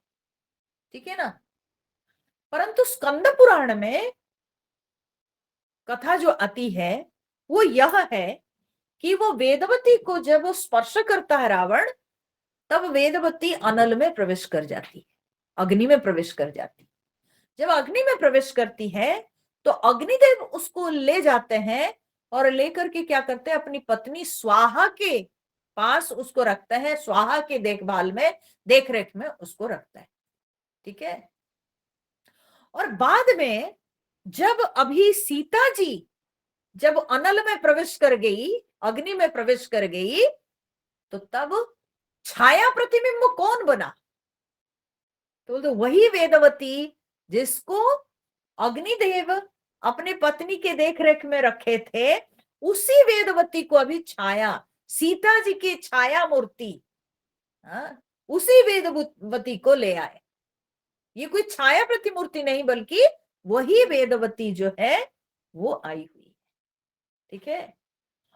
S2: ठीक है ना। परंतु स्कंद पुराण में कथा जो आती है वो यह है कि वो वेदवती को जब वो स्पर्श करता है रावण, तब वेदवती अनल में प्रवेश कर जाती है, अग्नि में प्रवेश कर जाती है। जब अग्नि में प्रवेश करती है तो अग्निदेव उसको ले जाते हैं और लेकर के क्या करते हैं, अपनी पत्नी स्वाहा के पास उसको रखते हैं, स्वाहा के देखभाल में, देखरेख में उसको रखता है। ठीक है। और बाद में जब अभी सीता जी जब अनल में प्रवेश कर गई, अग्नि में प्रवेश कर गई, तो तब छाया प्रतिबिंब कौन बना? तो वही वेदवती जिसको अग्निदेव अपने पत्नी के देखरेख में रखे थे, उसी वेदवती को अभी छाया, सीता जी की छाया मूर्ति, हाँ, उसी वेदवती को ले आए। ये कोई छाया प्रतिमूर्ति नहीं बल्कि वही वेदवती जो है वो आई हुई है। ठीक है।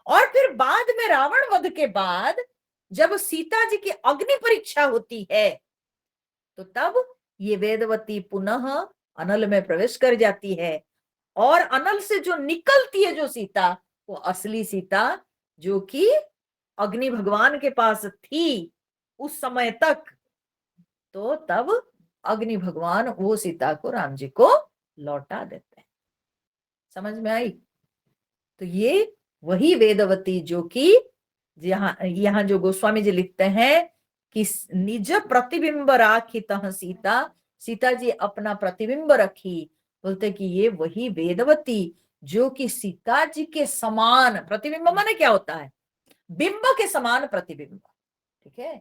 S2: और फिर बाद में रावण वध के बाद जब सीता जी की अग्नि परीक्षा होती है तो तब ये वेदवती पुनः अनल में प्रवेश कर जाती है। और अनल से जो निकलती है जो सीता, वो असली सीता जो कि अग्नि भगवान के पास थी उस समय तक, तो तब अग्नि भगवान वो सीता को राम जी को लौटा देते हैं। समझ में आई? तो ये वही वेदवती जो कि यहाँ जो गोस्वामी जी लिखते हैं कि निज प्रतिबिंब राखित सीता, सीता जी अपना प्रतिबिंब रखी। बोलते कि ये वही वेदवती जो कि सीता जी के समान, प्रतिबिंब माने क्या होता है? बिंब के समान प्रतिबिंब। ठीक है।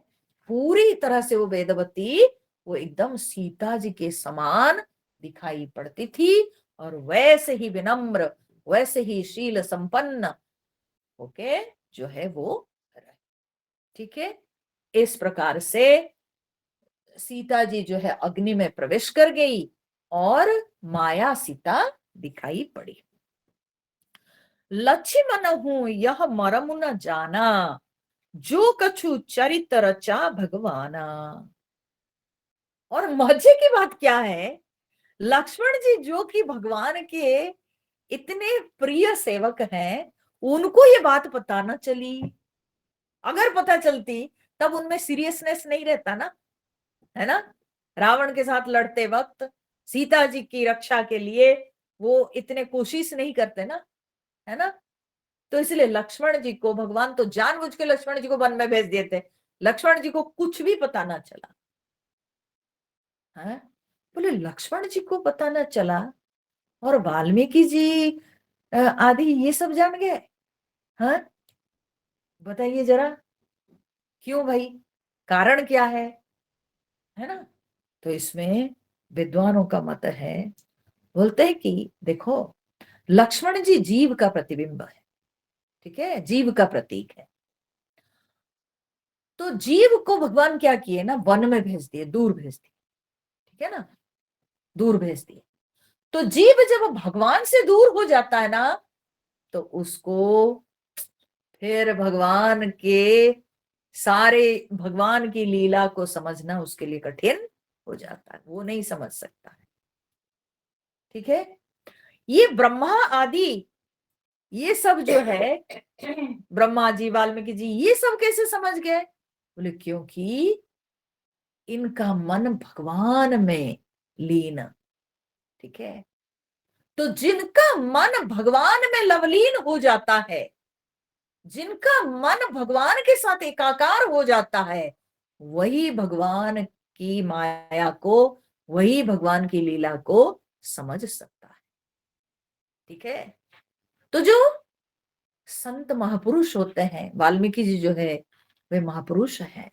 S2: पूरी तरह से वो वेदवती वो एकदम सीता जी के समान दिखाई पड़ती थी। और वैसे ही विनम्र, वैसे ही शील संपन्न ओके जो है वो रहे। ठीक है, इस प्रकार से सीता जी जो है अग्नि में प्रवेश कर गई और माया सीता दिखाई पड़ी। लक्ष्मण हूं यह मरमु न जाना, जो कछु चरित रचा भगवाना। और मजे की बात क्या है, लक्ष्मण जी जो कि भगवान के इतने प्रिय सेवक हैं, उनको ये बात पता न चली। अगर पता चलती तब उनमें सीरियसनेस नहीं रहता ना, है ना। रावण के साथ लड़ते वक्त सीता जी की रक्षा के लिए वो इतने कोशिश नहीं करते ना, है ना। तो इसलिए लक्ष्मण जी को भगवान तो जानबूझ के लक्ष्मण जी को वन में भेज दिए थे, लक्ष्मण जी को कुछ भी पता ना चला है। बोले लक्ष्मण जी को पता ना चला और वाल्मीकि जी आदि ये सब जान गए। हाँ, बताइए जरा क्यों भाई, कारण क्या है ना। तो इसमें विद्वानों का मत है, बोलते हैं कि देखो लक्ष्मण जी जीव का प्रतिबिंब है, ठीक है, जीव का प्रतीक है। तो जीव को भगवान क्या किए ना, वन में भेज दिए, दूर भेज दिए, ठीक है ना, दूर भेज दिए। तो जीव जब भगवान से दूर हो जाता है ना, तो उसको फिर भगवान के सारे भगवान की लीला को समझना उसके लिए कठिन हो जाता है, वो नहीं समझ सकता है। ठीक है, ये ब्रह्मा आदि ये सब जो है ब्रह्मा जी, वाल्मीकि जी, ये सब कैसे समझ गए? बोले क्योंकि इनका मन भगवान में लीन, ठीक है। तो जिनका मन भगवान में लवलीन हो जाता है, जिनका मन भगवान के साथ एकाकार हो जाता है, वही भगवान की माया को, वही भगवान की लीला को समझ सकता है। ठीक है, तो जो संत महापुरुष होते हैं, वाल्मीकि जी जो है वे महापुरुष हैं,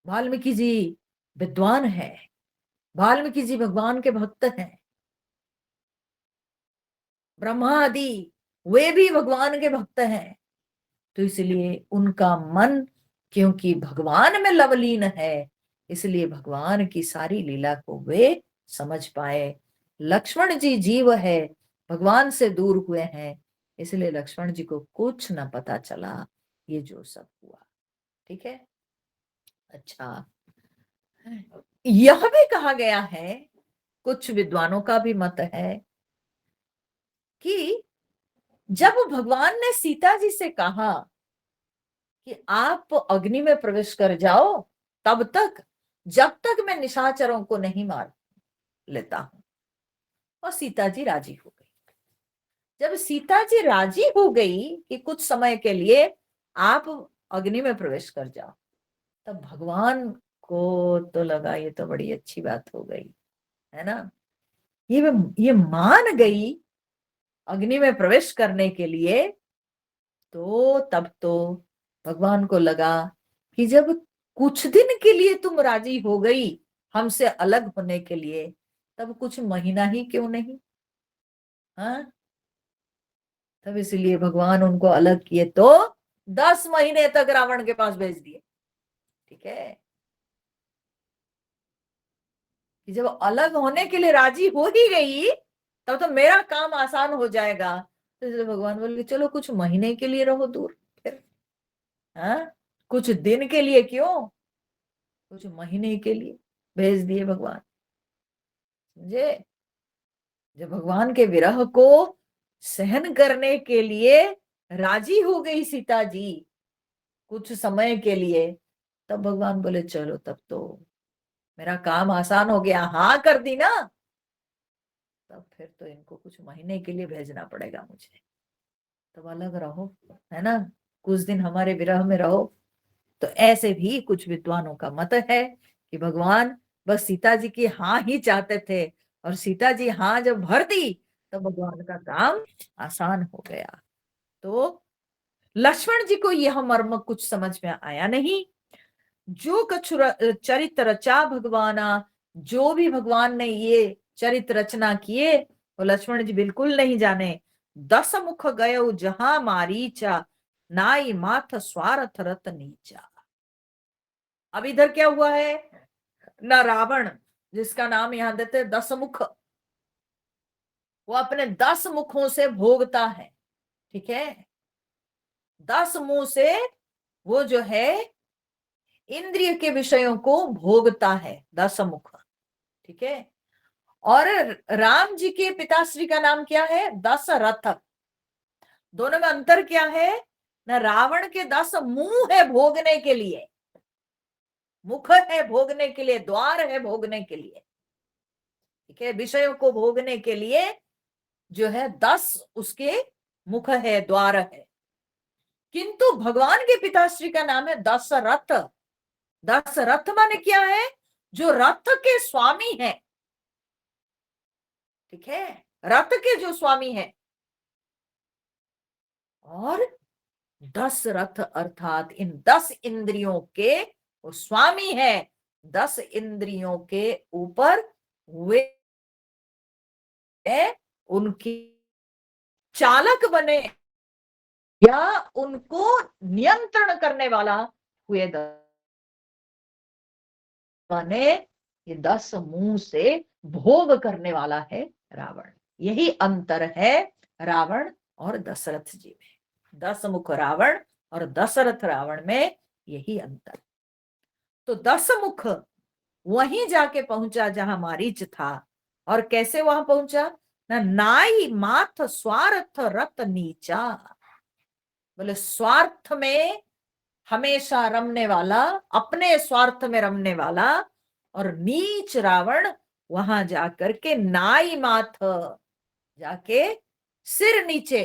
S2: वाल्मीकि जी विद्वान है, वाल्मीकि जी भगवान के भक्त हैं, ब्रह्मा आदि वे भी भगवान के भक्त हैं। तो इसलिए उनका मन क्योंकि भगवान में लवलीन है, इसलिए भगवान की सारी लीला को वे समझ पाए। लक्ष्मण जी जीव है, भगवान से दूर हुए हैं, इसलिए लक्ष्मण जी को कुछ न पता चला ये जो सब हुआ। ठीक है, अच्छा, यह भी कहा गया है, कुछ विद्वानों का भी मत है कि जब भगवान ने सीता जी से कहा कि आप अग्नि में प्रवेश कर जाओ तब तक, जब तक मैं निशाचरों को नहीं मार लेता हूं, और सीता जी राजी हो गई। जब सीता जी राजी हो गई कि कुछ समय के लिए आप अग्नि में प्रवेश कर जाओ, तब भगवान को तो लगा ये तो बड़ी अच्छी बात हो गई, है ना। ये मान गई अग्नि में प्रवेश करने के लिए। तो तब तो भगवान को लगा कि जब कुछ दिन के लिए तुम राजी हो गई हमसे अलग होने के लिए, तब कुछ महीना ही क्यों नहीं। हाँ, तब इसलिए भगवान उनको अलग किए, तो 10 महीने तक रावण के पास भेज दिए। ठीक है, कि जब अलग होने के लिए राजी हो ही गई तब तो मेरा काम आसान हो जाएगा। तो इसलिए भगवान बोले चलो कुछ महीने के लिए रहो दूर फिर। हाँ, कुछ दिन के लिए क्यों, कुछ महीने के लिए भेज दिए भगवान। समझे, जब भगवान के विरह को सहन करने के लिए राजी हो गई सीता जी कुछ समय के लिए, तब भगवान बोले चलो तब तो मेरा काम आसान हो गया, हाँ कर दी ना, तब फिर तो इनको कुछ महीने के लिए भेजना पड़ेगा मुझे, तब अलग रहो, है ना, कुछ दिन हमारे विरह में रहो। तो ऐसे भी कुछ विद्वानों का मत है कि भगवान बस सीता जी की हाँ ही चाहते थे, और सीता जी हाँ जब भर दी तो भगवान का काम आसान हो गया। तो लक्ष्मण जी को यह मर्म कुछ समझ में आया नहीं। जो कछु चरित्र रचा भगवाना, जो भी भगवान ने ये चरित्र रचना किए वो लक्ष्मण जी बिल्कुल नहीं जाने। 10 मुख गयो जहां मारीचा, नाई माथ स्वार्थ रत नीचा। अब इधर क्या हुआ है ना, रावण जिसका नाम यहां देते 10 मुख, वो अपने 10 मुखों से भोगता है। ठीक है, 10 मुंह से वो जो है इंद्रिय के विषयों को भोगता है, 10 मुख। ठीक है, और राम जी के पिताश्री का नाम क्या है, दशरथ। दोनों में अंतर क्या है ना, रावण के 10 मुंह है भोगने के लिए, मुख है भोगने के लिए, द्वार है भोगने के लिए। ठीक है, विषयों को भोगने के लिए जो है 10 उसके मुख है, द्वार है। किंतु भगवान के पिताश्री का नाम है दशरथ। दशरथ माने क्या है, जो रथ के स्वामी है। ठीक है, रथ के जो स्वामी है। और 10 रथ अर्थात इन 10 इंद्रियों के वो स्वामी है, 10 इंद्रियों के ऊपर वे उनकी चालक बने या उनको नियंत्रण करने वाला हुए। बने ये 10 मुंह से भोग करने वाला है रावण। यही अंतर है रावण और दशरथ जी में, 10 मुख रावण और दशरथ रावण में यही अंतर। तो 10 मुख वहीं जाके पहुंचा जहां मारीच था। और कैसे वहां पहुंचा ना, नाई माथ स्वार्थ रत नीचा। बोले स्वार्थ में हमेशा रमने वाला, अपने स्वार्थ में रमने वाला, और नीच रावण वहां जाकर के नाई माथ, जाके सिर नीचे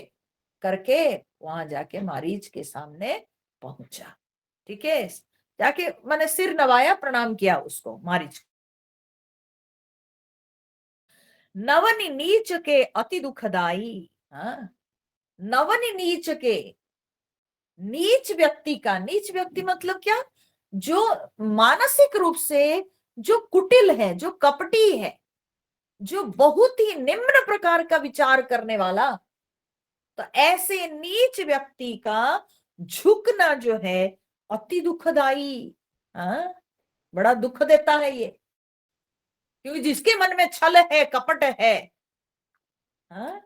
S2: करके वहां जाके मारीच के सामने पहुंचा। ठीक है, जाके मैंने सिर नवाया, प्रणाम किया उसको मारीच। नवनि नीच के अति दुखदाई। हाँ, नवनि नीच के, नीच व्यक्ति का, नीच व्यक्ति मतलब क्या, जो मानसिक रूप से जो कुटिल है, जो कपटी है, जो बहुत ही निम्न प्रकार का विचार करने वाला, तो ऐसे नीच व्यक्ति का झुकना जो है अति दुखदाई। हाँ, बड़ा दुख देता है ये, क्योंकि जिसके मन में छल है, कपट है, हाँ,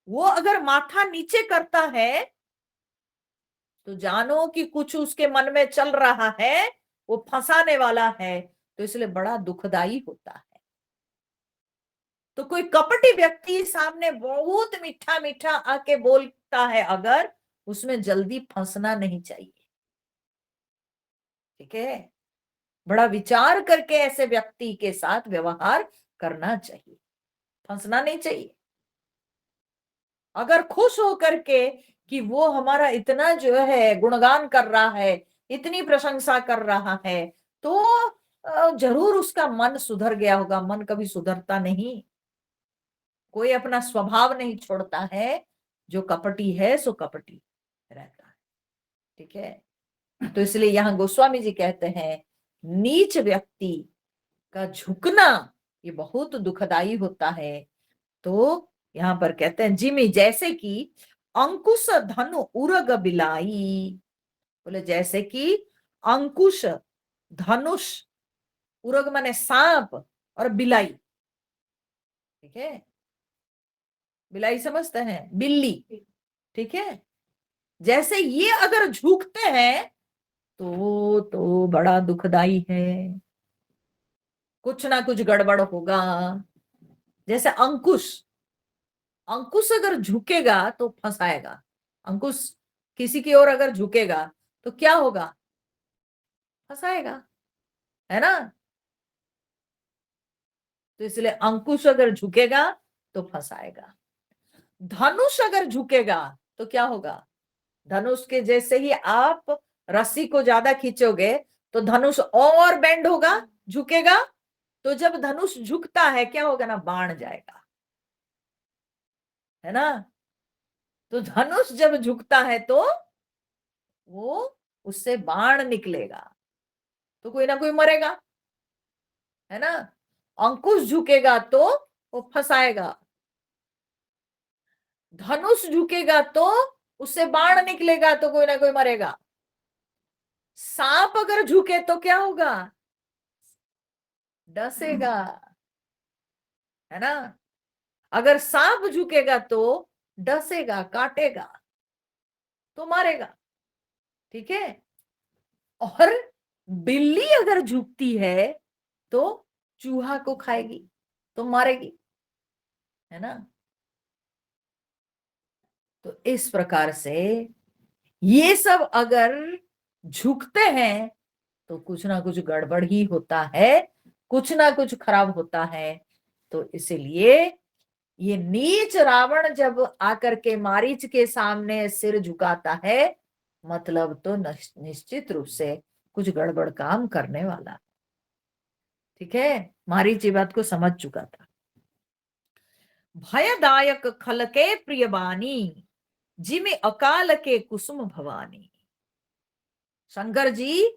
S2: वो अगर माथा नीचे करता है तो जानो कि कुछ उसके मन में चल रहा है, वो फंसाने वाला है, तो इसलिए बड़ा दुखदाई होता है। तो कोई कपटी व्यक्ति सामने बहुत मीठा मीठा आके बोलता है अगर, उसमें जल्दी फंसना नहीं चाहिए। ठीक है, बड़ा विचार करके ऐसे व्यक्ति के साथ व्यवहार करना चाहिए, फंसना नहीं चाहिए। अगर खुश होकर के कि वो हमारा इतना जो है गुणगान कर रहा है, इतनी प्रशंसा कर रहा है, तो जरूर उसका मन सुधर गया होगा। मन कभी सुधरता नहीं, कोई अपना स्वभाव नहीं छोड़ता है। जो कपटी है सो कपटी रहता है। ठीक है, तो इसलिए यहां गोस्वामी जी कहते हैं नीच व्यक्ति का झुकना ये बहुत दुखदाई होता है। तो यहां पर कहते हैं जिमी, जैसे कि अंकुश धनु उरग बिलाई। बोले जैसे कि अंकुश, धनुष, उरग माने सांप, और बिलाई। ठीक है, बिलाई समझते हैं, बिल्ली। ठीक है, जैसे ये अगर झुकते हैं तो बड़ा दुखदाई है, कुछ ना कुछ गड़बड़ होगा। जैसे अंकुश, अंकुश अगर झुकेगा तो फंसाएगा। अंकुश किसी की ओर अगर झुकेगा तो क्या होगा, फंसाएगा, है ना। तो इसलिए अंकुश अगर झुकेगा तो फंसाएगा। धनुष अगर झुकेगा तो क्या होगा, धनुष के जैसे ही आप रस्सी को ज्यादा खींचोगे तो धनुष और बेंड होगा, झुकेगा। तो जब धनुष झुकता है क्या होगा ना, बाण जाएगा, है ना। तो धनुष जब झुकता है तो वो उससे बाण निकलेगा, तो कोई ना कोई मरेगा, है ना। अंकुश झुकेगा तो वो फंसाएगा, धनुष झुकेगा तो उससे बाण निकलेगा तो कोई ना कोई मरेगा। सांप अगर झुके तो क्या होगा? डसेगा, है ना। अगर सांप झुकेगा तो डसेगा, काटेगा, तो मारेगा। ठीक है। और बिल्ली अगर झुकती है तो चूहा को खाएगी, तो मारेगी, है ना। तो इस प्रकार से ये सब अगर झुकते हैं तो कुछ ना कुछ गड़बड़ ही होता है, कुछ ना कुछ खराब होता है। तो इसीलिए ये नीच रावण जब आकर के मारीच के सामने सिर झुकाता है, मतलब तो निश्चित रूप से कुछ गड़बड़ काम करने वाला। ठीक है, मारीच ये बात को समझ चुका था। भयदायक खल के प्रिय बानी, जिमे अकाल के कुसुम भवानी। शंकर जी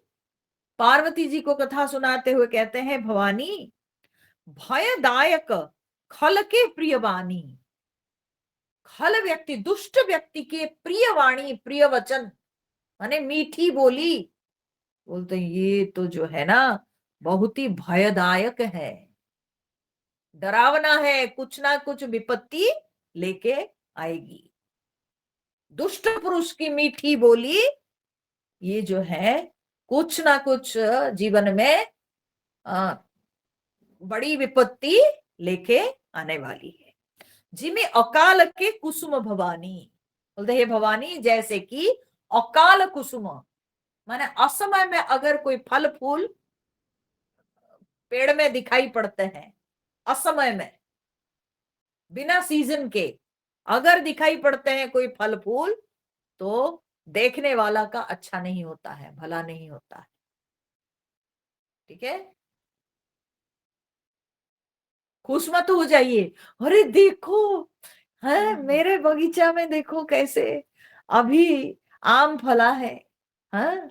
S2: पार्वती जी को कथा सुनाते हुए कहते हैं, भवानी भयदायक खल के प्रिय वाणी। खल व्यक्ति, दुष्ट व्यक्ति के प्रिय वाणी, प्रिय वचन माने मीठी बोली। बोलते हैं ये तो जो है ना बहुत ही भयदायक है, डरावना है, कुछ ना कुछ विपत्ति लेके आएगी। दुष्ट पुरुष की मीठी बोली ये जो है कुछ ना कुछ जीवन में बड़ी विपत्ति लेके आने वाली है। जिमे अकाल के कुसुम भवानी। बोलते हे भवानी, जैसे कि अकाल कुसुम माने असमय में अगर कोई फल फूल पेड़ में दिखाई पड़ते हैं, असमय में बिना सीजन के अगर दिखाई पड़ते हैं कोई फल फूल, तो देखने वाला का अच्छा नहीं होता है, भला नहीं होता है। ठीक है, खुश मत हो जाइए, अरे देखो है मेरे बगीचा में, देखो कैसे अभी आम फला है। हाँ,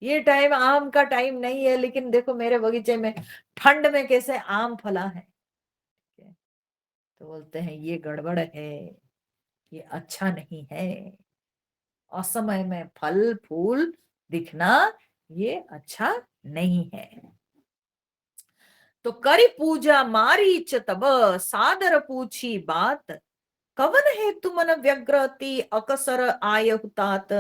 S2: ये टाइम आम का टाइम नहीं है, लेकिन देखो मेरे बगीचे में ठंड में कैसे आम फला है। तो बोलते हैं ये गड़बड़ है, ये अच्छा नहीं है। असमय में फल फूल दिखना ये अच्छा नहीं है। तो करी पूजा मारीच तब, सादर पूछी बात, कवन है तुमन व्यग्रति अकसर आय हुतात।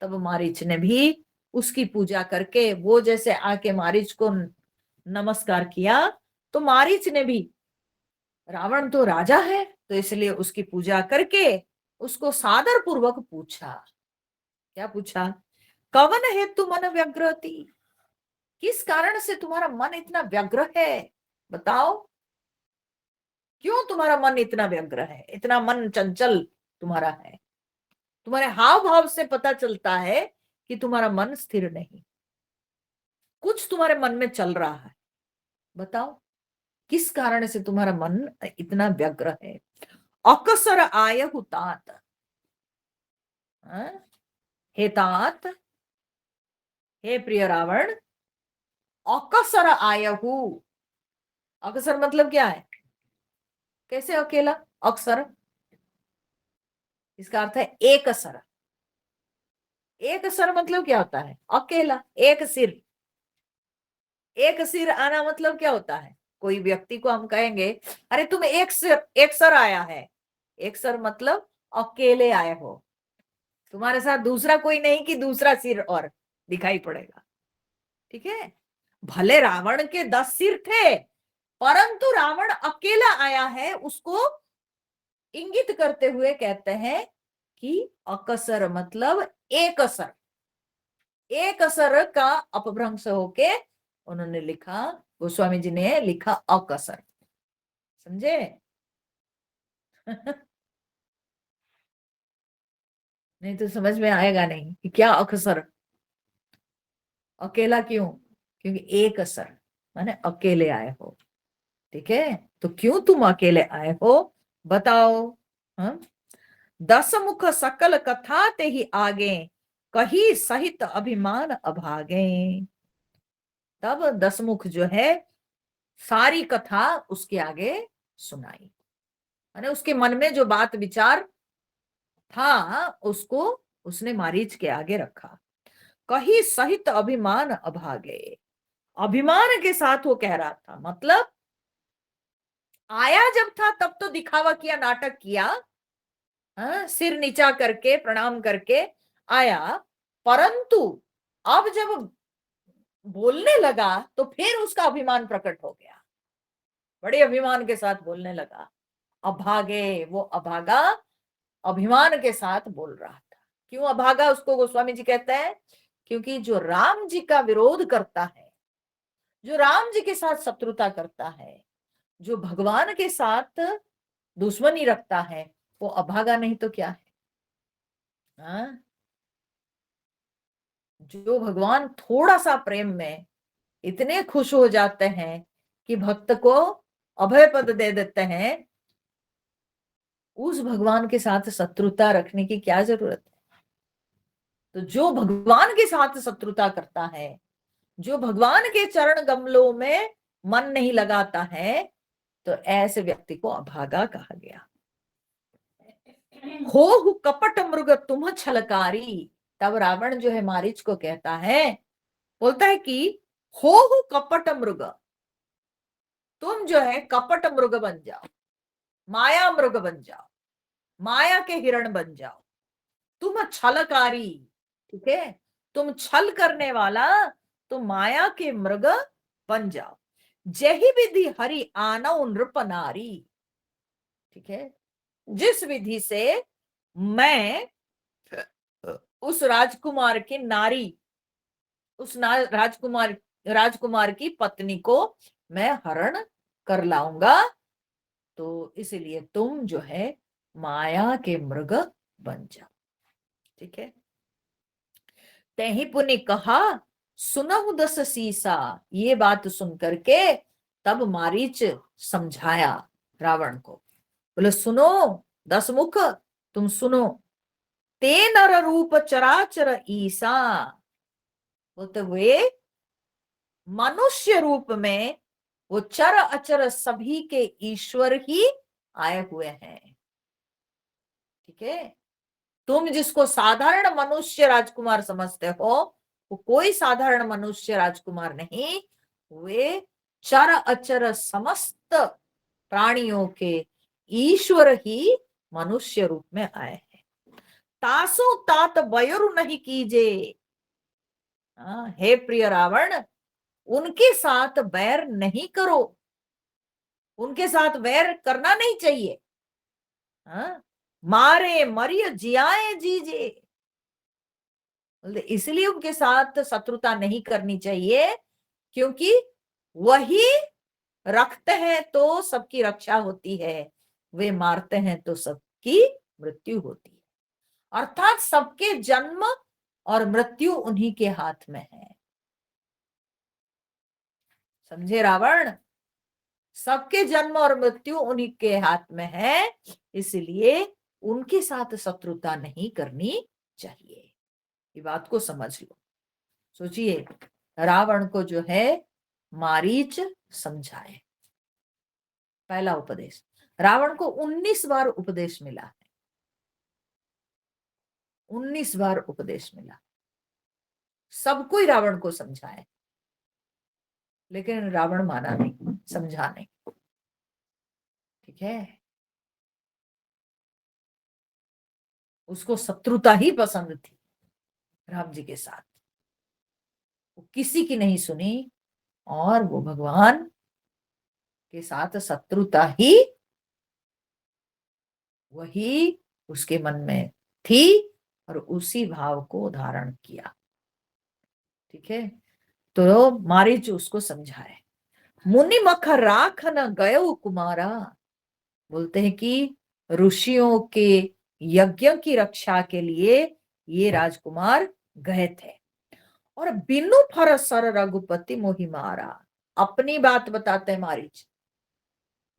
S2: तब मारीच ने भी उसकी पूजा करके, वो जैसे आके मारीच को नमस्कार किया, तो मारीच ने भी, रावण तो राजा है तो इसलिए उसकी पूजा करके उसको सादर पूर्वक पूछा। क्या पूछा? कवन है तु मन व्यग्रति, किस कारण से तुम्हारा मन इतना व्यग्र है, बताओ। क्यों तुम्हारा मन इतना व्यग्र है, इतना मन चंचल तुम्हारा है। तुम्हारे हाव भाव से पता चलता है कि तुम्हारा मन स्थिर नहीं, कुछ तुम्हारे मन में चल रहा है। बताओ किस कारण से तुम्हारा मन इतना व्यग्र है। अकसर आय हुतात, हे तात, हे प्रिय रावण, अकसर आयहु। अकसर मतलब क्या है? कैसे अकेला? अक्सर इसका अर्थ है एक सर। एक सर मतलब क्या होता है? अकेला, एक सिर। एक सिर आना मतलब क्या होता है? कोई व्यक्ति को हम कहेंगे अरे तुम एक सिर, एक सर आया है। एक सर मतलब अकेले आए हो, तुम्हारे साथ दूसरा कोई नहीं कि दूसरा सिर और दिखाई पड़ेगा। ठीक है, भले रावण के 10 सिर थे, परंतु रावण अकेला आया है, उसको इंगित करते हुए कहते हैं कि अकसर मतलब एक असर। एक असर का अपभ्रंश होके उन्होंने लिखा, गोस्वामी जी ने लिखा अकसर। समझे? नहीं तो समझ में आएगा नहीं कि क्या अकसर, अकेला क्यों? क्योंकि एक असर माने अकेले आए हो। ठीक है, तो क्यों तुम अकेले आए हो बताओ। हाँ? 10 मुख सकल कथा ते ही आगे, कही सहित अभिमान अभागे। तब 10 मुख जो है सारी कथा उसके आगे सुनाई। यानी उसके मन में जो बात विचार था उसको उसने मारीच के आगे रखा। कही सहित अभिमान अभागे, अभिमान के साथ वो कह रहा था, मतलब आया जब था तब तो दिखावा किया, नाटक किया, सिर नीचा करके प्रणाम करके आया, परंतु अब जब बोलने लगा तो फिर उसका अभिमान प्रकट हो गया, बड़े अभिमान के साथ बोलने लगा। अभागे, वो अभागा अभिमान के साथ बोल रहा था। क्यों अभागा उसको गोस्वामी जी कहते हैं? क्योंकि जो राम जी का विरोध करता है, जो राम जी के साथ शत्रुता करता है, जो भगवान के साथ दुश्मनी रखता है, वो अभागा नहीं तो क्या है? हाँ? जो भगवान थोड़ा सा प्रेम में इतने खुश हो जाते हैं कि भक्त को अभय पद दे देते हैं, उस भगवान के साथ शत्रुता रखने की क्या जरूरत है? तो जो भगवान के साथ शत्रुता करता है, जो भगवान के चरण कमलों में मन नहीं लगाता है, तो ऐसे व्यक्ति को अभागा कहा गया। हो कपट मृग तुम छलकारी, तब रावण जो है मारीच को कहता है, बोलता है कि हो कपट मृग, तुम जो है कपट मृग बन जाओ, माया मृग बन जाओ, माया के हिरण बन जाओ, तुम छलकारी, ठीक है, तुम छल करने वाला, तुम माया के मृग बन जाओ। जही विधि हरि आनौ नृप नारी, ठीक है, जिस विधि से मैं उस राजकुमार की नारी, उस राजकुमार की पत्नी को मैं हरण कर लाऊंगा, तो इसलिए तुम जो है माया के मृग बन जाओ, ठीक है। तेहि पुनि कहा सुनहु दस सीसा, ये बात सुन करके तब मारीच समझाया रावण को, बोले सुनो 10 मुख, तुम सुनो, ते नर रूप चराचर ईसा, बोलते हुए मनुष्य रूप में वो चर अचर सभी के ईश्वर ही आए हुए हैं, ठीक है। तुम जिसको साधारण मनुष्य राजकुमार समझते हो, वो कोई साधारण मनुष्य राजकुमार नहीं, वे चर अचर समस्त प्राणियों के ईश्वर ही मनुष्य रूप में आए हैं। तासु तात बयरु नहीं कीजे, हे प्रिय रावण, उनके साथ बैर नहीं करो, उनके साथ वैर करना नहीं चाहिए। मारे मरिय जियाए जीजे, इसलिए उनके साथ शत्रुता नहीं करनी चाहिए, क्योंकि वही रखते हैं तो सबकी रक्षा होती है, वे मारते हैं तो सबकी मृत्यु होती है, अर्थात सबके जन्म और मृत्यु उन्हीं के हाथ में है। समझे रावण? सबके जन्म और मृत्यु उन्हीं के हाथ में है, इसलिए उनके साथ शत्रुता नहीं करनी चाहिए। ये बात को समझ लो। सोचिए, रावण को जो है मारीच समझाए। पहला उपदेश, रावण को 19 बार उपदेश मिला है, 19 बार उपदेश मिला, सबको ही रावण को समझाए, लेकिन रावण माना नहीं, समझा नहीं, ठीक है। उसको शत्रुता ही पसंद थी राम जी के साथ, वो किसी की नहीं सुनी, और वो भगवान के साथ शत्रुता ही वही उसके मन में थी, और उसी भाव को धारण किया, ठीक है। तो मारीच उसको समझाए। मुनि मख राख न गयो कुमारा, बोलते हैं कि ऋषियों के यज्ञ की रक्षा के लिए ये राजकुमार गए थे, और बिनु फर सर रघुपति मोहि मारा, अपनी बात बताते हैं मारीच,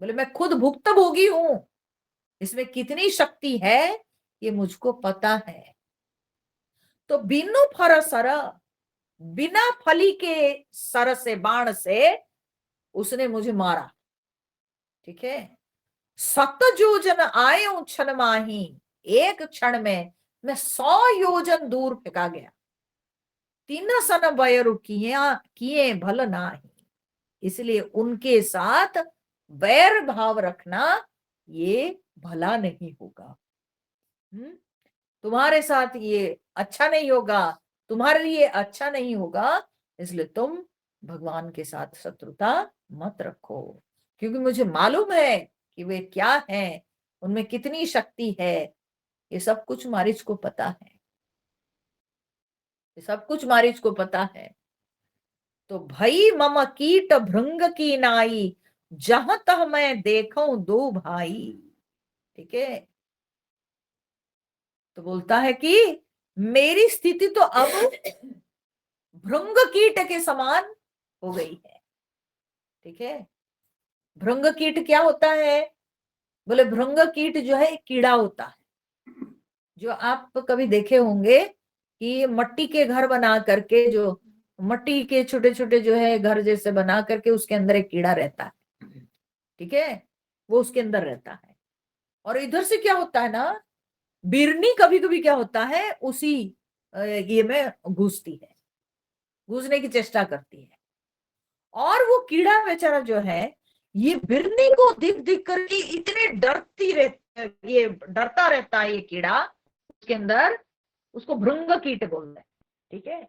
S2: बोले मैं खुद भुक्तभोगी हूं, इसमें कितनी शक्ति है ये मुझको पता है। तो बिनु फर सर, बिना फली के सर से, बाण से उसने मुझे मारा, ठीक है। सत योजन आयो क्षण माही, एक क्षण में मैं 100 योजन दूर फेंका गया। तीन सन बैरु किए भल नाही, इसलिए उनके साथ वैर भाव रखना ये भला नहीं होगा। तुम्हारे साथ ये अच्छा नहीं होगा, तुम्हारे लिए अच्छा नहीं होगा, इसलिए तुम भगवान के साथ शत्रुता मत रखो। क्योंकि मुझे मालूम है कि वे क्या हैं, उनमें कितनी शक्ति है, ये सब कुछ मारीच को पता है, ये सब कुछ मारीच को पता है। तो भई मम कीट भृंग की नाई, जहां तह मैं देखूं दो भाई। ठीक है, तो बोलता है कि मेरी स्थिति तो अब भृंग कीट के समान हो गई है। ठीक है, भृंग कीट क्या होता है? बोले भृंग कीट जो है कीड़ा होता है, जो आप कभी देखे होंगे कि मट्टी के घर बना करके, जो मट्टी के छोटे छोटे जो है घर जैसे बना करके उसके अंदर एक कीड़ा रहता है। ठीक है, वो उसके अंदर रहता है। और इधर से क्या होता है ना, बिरनी कभी कभी क्या होता है उसी ये में घुसती है, घुसने की चेष्टा करती है। और वो कीड़ा बेचारा जो है, ये बिरनी को दिख दिख करके इतने ये डरता रहता है ये कीड़ा उसके अंदर, उसको भृंग कीट बोलते हैं। ठीक है,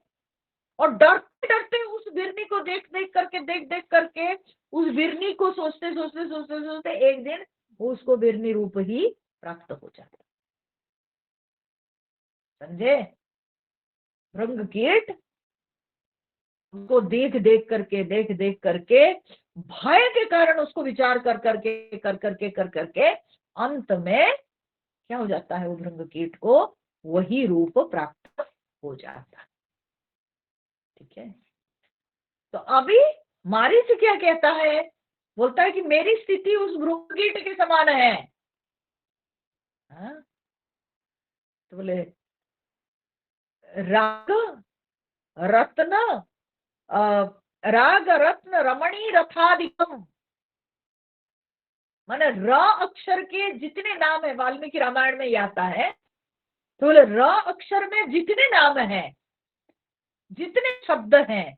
S2: और डरते डरते उस बिरनी को देख देख करके उस बिरनी को सोचते सोचते सोचते सोचते एक दिन उसको बिरनी रूप ही प्राप्त हो जाता। समझे? भृंग कीट उसको देख देख करके भय के कारण उसको विचार कर करके अंत में क्या हो जाता है, वो भृंग कीट को वही रूप प्राप्त हो जाता है। ठीक है, तो अभी मारीच क्या कहता है, बोलता है कि मेरी स्थिति उस भृंग कीट के समान है। हाँ? तो बोले राग रत्न राग रत्न रमणी रथाधिकम, माने र अक्षर के जितने नाम है, वाल्मीकि रामायण में ये आता है। तो बोले र अक्षर में जितने नाम हैं, जितने शब्द हैं,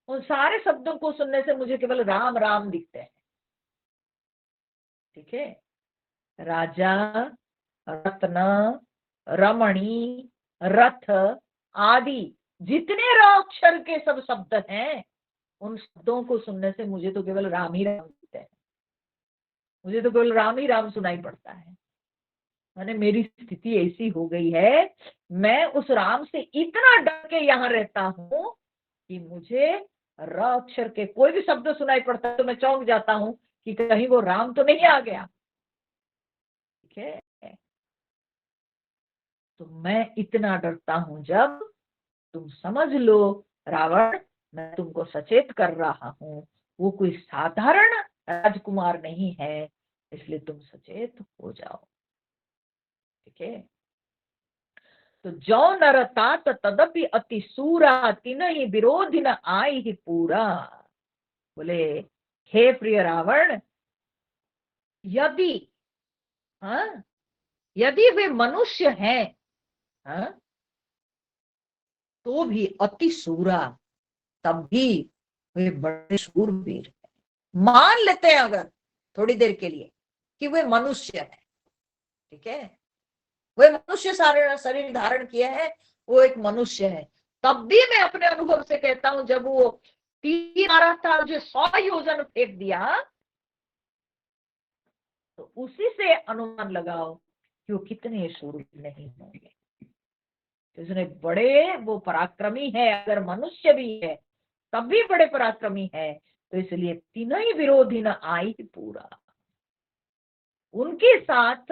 S2: उन सारे शब्दों को सुनने से मुझे केवल राम राम दिखते हैं। ठीक है, राजा, रत्न, रमणी, रथ आदि जितने र अक्षर के सब शब्द हैं, उन शब्दों को सुनने से मुझे तो केवल राम ही राम दिखते हैं, मुझे तो केवल राम ही राम सुनाई पड़ता है। मैंने मेरी स्थिति ऐसी हो गई है, मैं उस राम से इतना डर के यहाँ रहता हूं कि मुझे र अक्षर के कोई भी शब्द सुनाई पड़ता है तो मैं चौंक जाता हूं कि कहीं वो राम तो नहीं आ गया। ठीक है, तो मैं इतना डरता हूं, जब तुम समझ लो रावण, मैं तुमको सचेत कर रहा हूं, वो कोई साधारण राजकुमार नहीं है, इसलिए तुम सचेत हो जाओ। ठीक है, तो जौ नर तात तदपि अति सूरा, तिन ही विरोधी न आई ही पूरा। बोले हे प्रिय रावण, यदि हाँ, यदि वे मनुष्य हैं, हाँ, तो भी अति सूरा, तब भी वे बड़े शूरवीर हैं। मान लेते हैं अगर थोड़ी देर के लिए कि वे मनुष्य है। ठीक है, वे मनुष्य शरीर धारण किए हैं, वो एक मनुष्य है, तब भी मैं अपने अनुभव से कहता हूं, जब वो तीर मारा था, जो 100 योजन फेंक दिया, तो उसी से अनुमान लगाओ कि वो कितने शूरवीर नहीं होंगे। इसने बड़े वो पराक्रमी है, अगर मनुष्य भी है तब भी बड़े पराक्रमी है, तो इसलिए तीनों ही विरोधी न आई पूरा, उनके साथ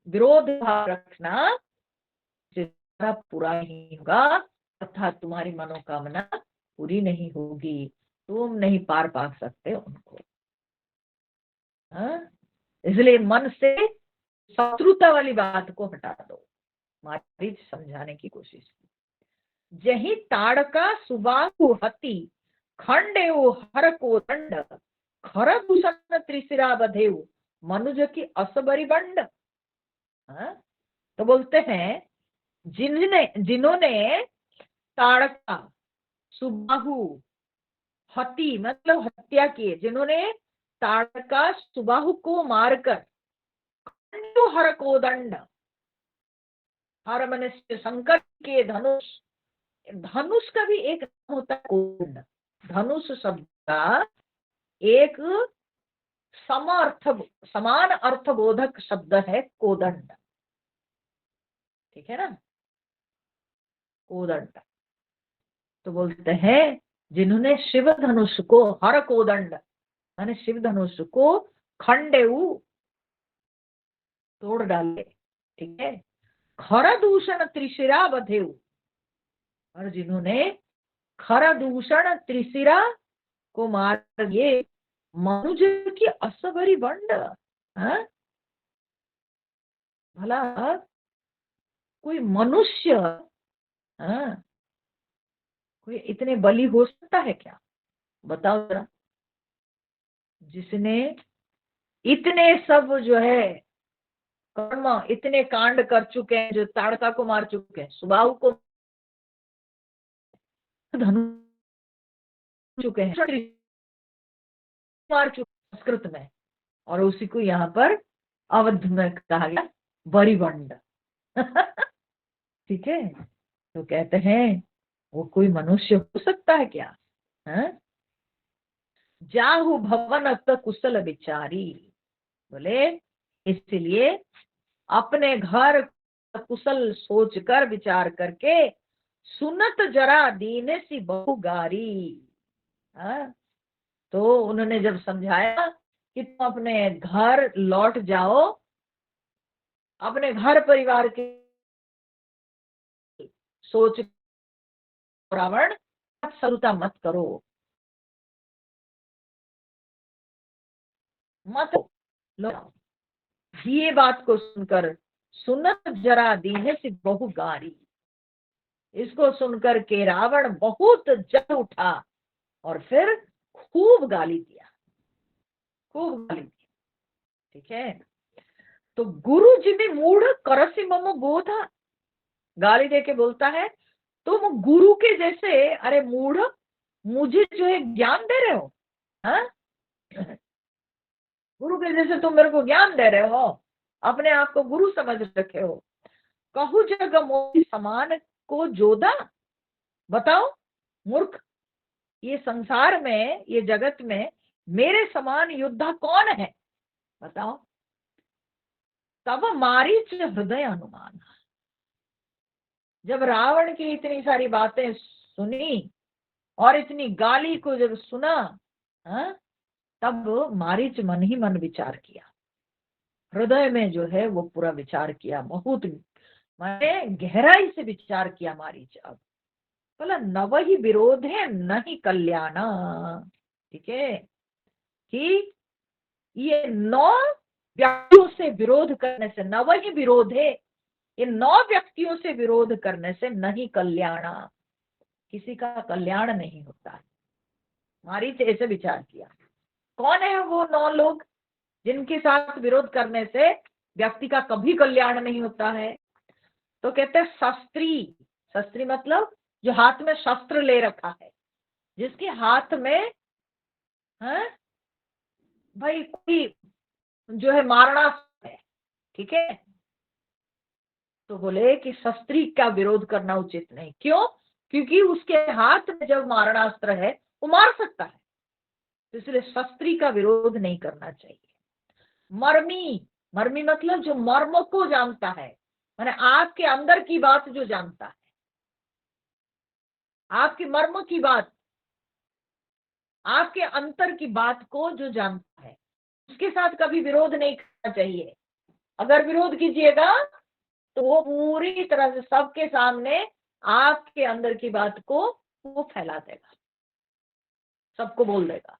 S2: विरोध भाव रखना पूरा नहीं होगा, अर्थात तुम्हारी मनोकामना पूरी नहीं होगी, तुम नहीं पार पा सकते उनको। इसलिए मन से शत्रुता वाली बात को हटा दो। मारीच समझाने की कोशिश की, जही ताड़का सुबाहु हति, खंडे हर को दंड, खर दूषण त्रिशिरा बधेऊ मनुज की असबरी बंड। तो बोलते हैं जिन्होंने ताड़का सुबाहु हति मतलब हत्या किए, जिन्होंने ताड़का सुबाहु को मारकर हर कोदंड, हर मनुष्य शंकर के धनुष, धनुष का भी एक नाम होता है कोदंड। धनुष शब्द का एक समान अर्थबोधक शब्द है कोदंड, ठीक है ना, कोदंड। तो बोलते हैं जिन्होंने शिव धनुष को, हर कोदंड माने शिव धनुष को खंडेऊ तोड़ डाले, ठीक है। खर दूषण त्रिशिरा बधेऊ, और जिन्होंने खर दूषण त्रिशिरा को मार दिए मनुज की असबरी बंड। भला कोई मनुष्य कोई इतने बली हो सकता है क्या, बताओ जरा। जिसने इतने सब जो है कर्म, इतने कांड कर चुके हैं, जो ताड़का को मार चुके हैं, सुबाहु को धनु चुके हैं, मार चुके संस्कृत में, और उसी को यहाँ पर अवध में कहा गया बरीबंड। ठीक है। तो कहते हैं वो कोई मनुष्य हो सकता है क्या। जाहु भवन अत कुशल विचारी, बोले इसलिए अपने घर कुशल सोचकर विचार करके सुनत जरा दीने सी बहुगारी। तो उन्होंने जब समझाया कि तुम अपने घर लौट जाओ, अपने घर परिवार के सोच, रावण सरुता मत करो, मत लो। ये बात को सुनकर सुनत जरा दीने से बहुगारी, इसको सुनकर के रावण बहुत जल उठा और फिर खूब गाली दिया, खूब गाली दिया, ठीक है। तो गुरु जी ने मूढ़ करसी मम बोधा, गाली देके बोलता है तुम गुरु के जैसे, अरे मूढ़ मुझे जो है ज्ञान दे रहे हो, गुरु के जैसे तुम मेरे को ज्ञान दे रहे हो, अपने आप को गुरु समझ रखे हो। कहू जग मोहि समान को जोधा, बताओ मूर्ख, ये संसार में, ये जगत में मेरे समान योद्धा कौन है, बताओ। तब मारीच हृदय अनुमान, जब रावण की इतनी सारी बातें सुनी और इतनी गाली को जब सुना, तब मारीच मन ही मन विचार किया, हृदय में जो है वो पूरा विचार किया, बहुत मैंने गहराई से विचार किया मारीच। अब बोला नव ही विरोध है नहीं कल्याण, ठीक है, कि ये 9 व्यक्तियों से विरोध करने से, नव ही विरोध है, ये 9 व्यक्तियों से विरोध करने से नहीं कल्याण, किसी का कल्याण नहीं होता है। मारीच ऐसे विचार किया। कौन है वो 9 लोग जिनके साथ विरोध करने से व्यक्ति का कभी कल्याण नहीं होता है। तो कहते हैं शस्त्री, शस्त्री मतलब जो हाथ में शस्त्र ले रखा है, जिसके हाथ में भाई कोई जो है मारणास्त्र है, ठीक है। तो बोले कि शस्त्री का विरोध करना उचित नहीं, क्यों, क्योंकि उसके हाथ में जब मारणास्त्र है वो मार सकता है, तो इसलिए शस्त्री का विरोध नहीं करना चाहिए। मर्मी, मर्मी मतलब जो मर्म को जानता है, माने आपके अंदर की बात जो जानता है, आपके मर्म की बात, आपके अंतर की बात को जो जानता है, उसके साथ कभी विरोध नहीं करना चाहिए। अगर विरोध कीजिएगा तो वो पूरी तरह से सबके सामने आपके अंदर की बात को वो फैला देगा, सबको बोल देगा।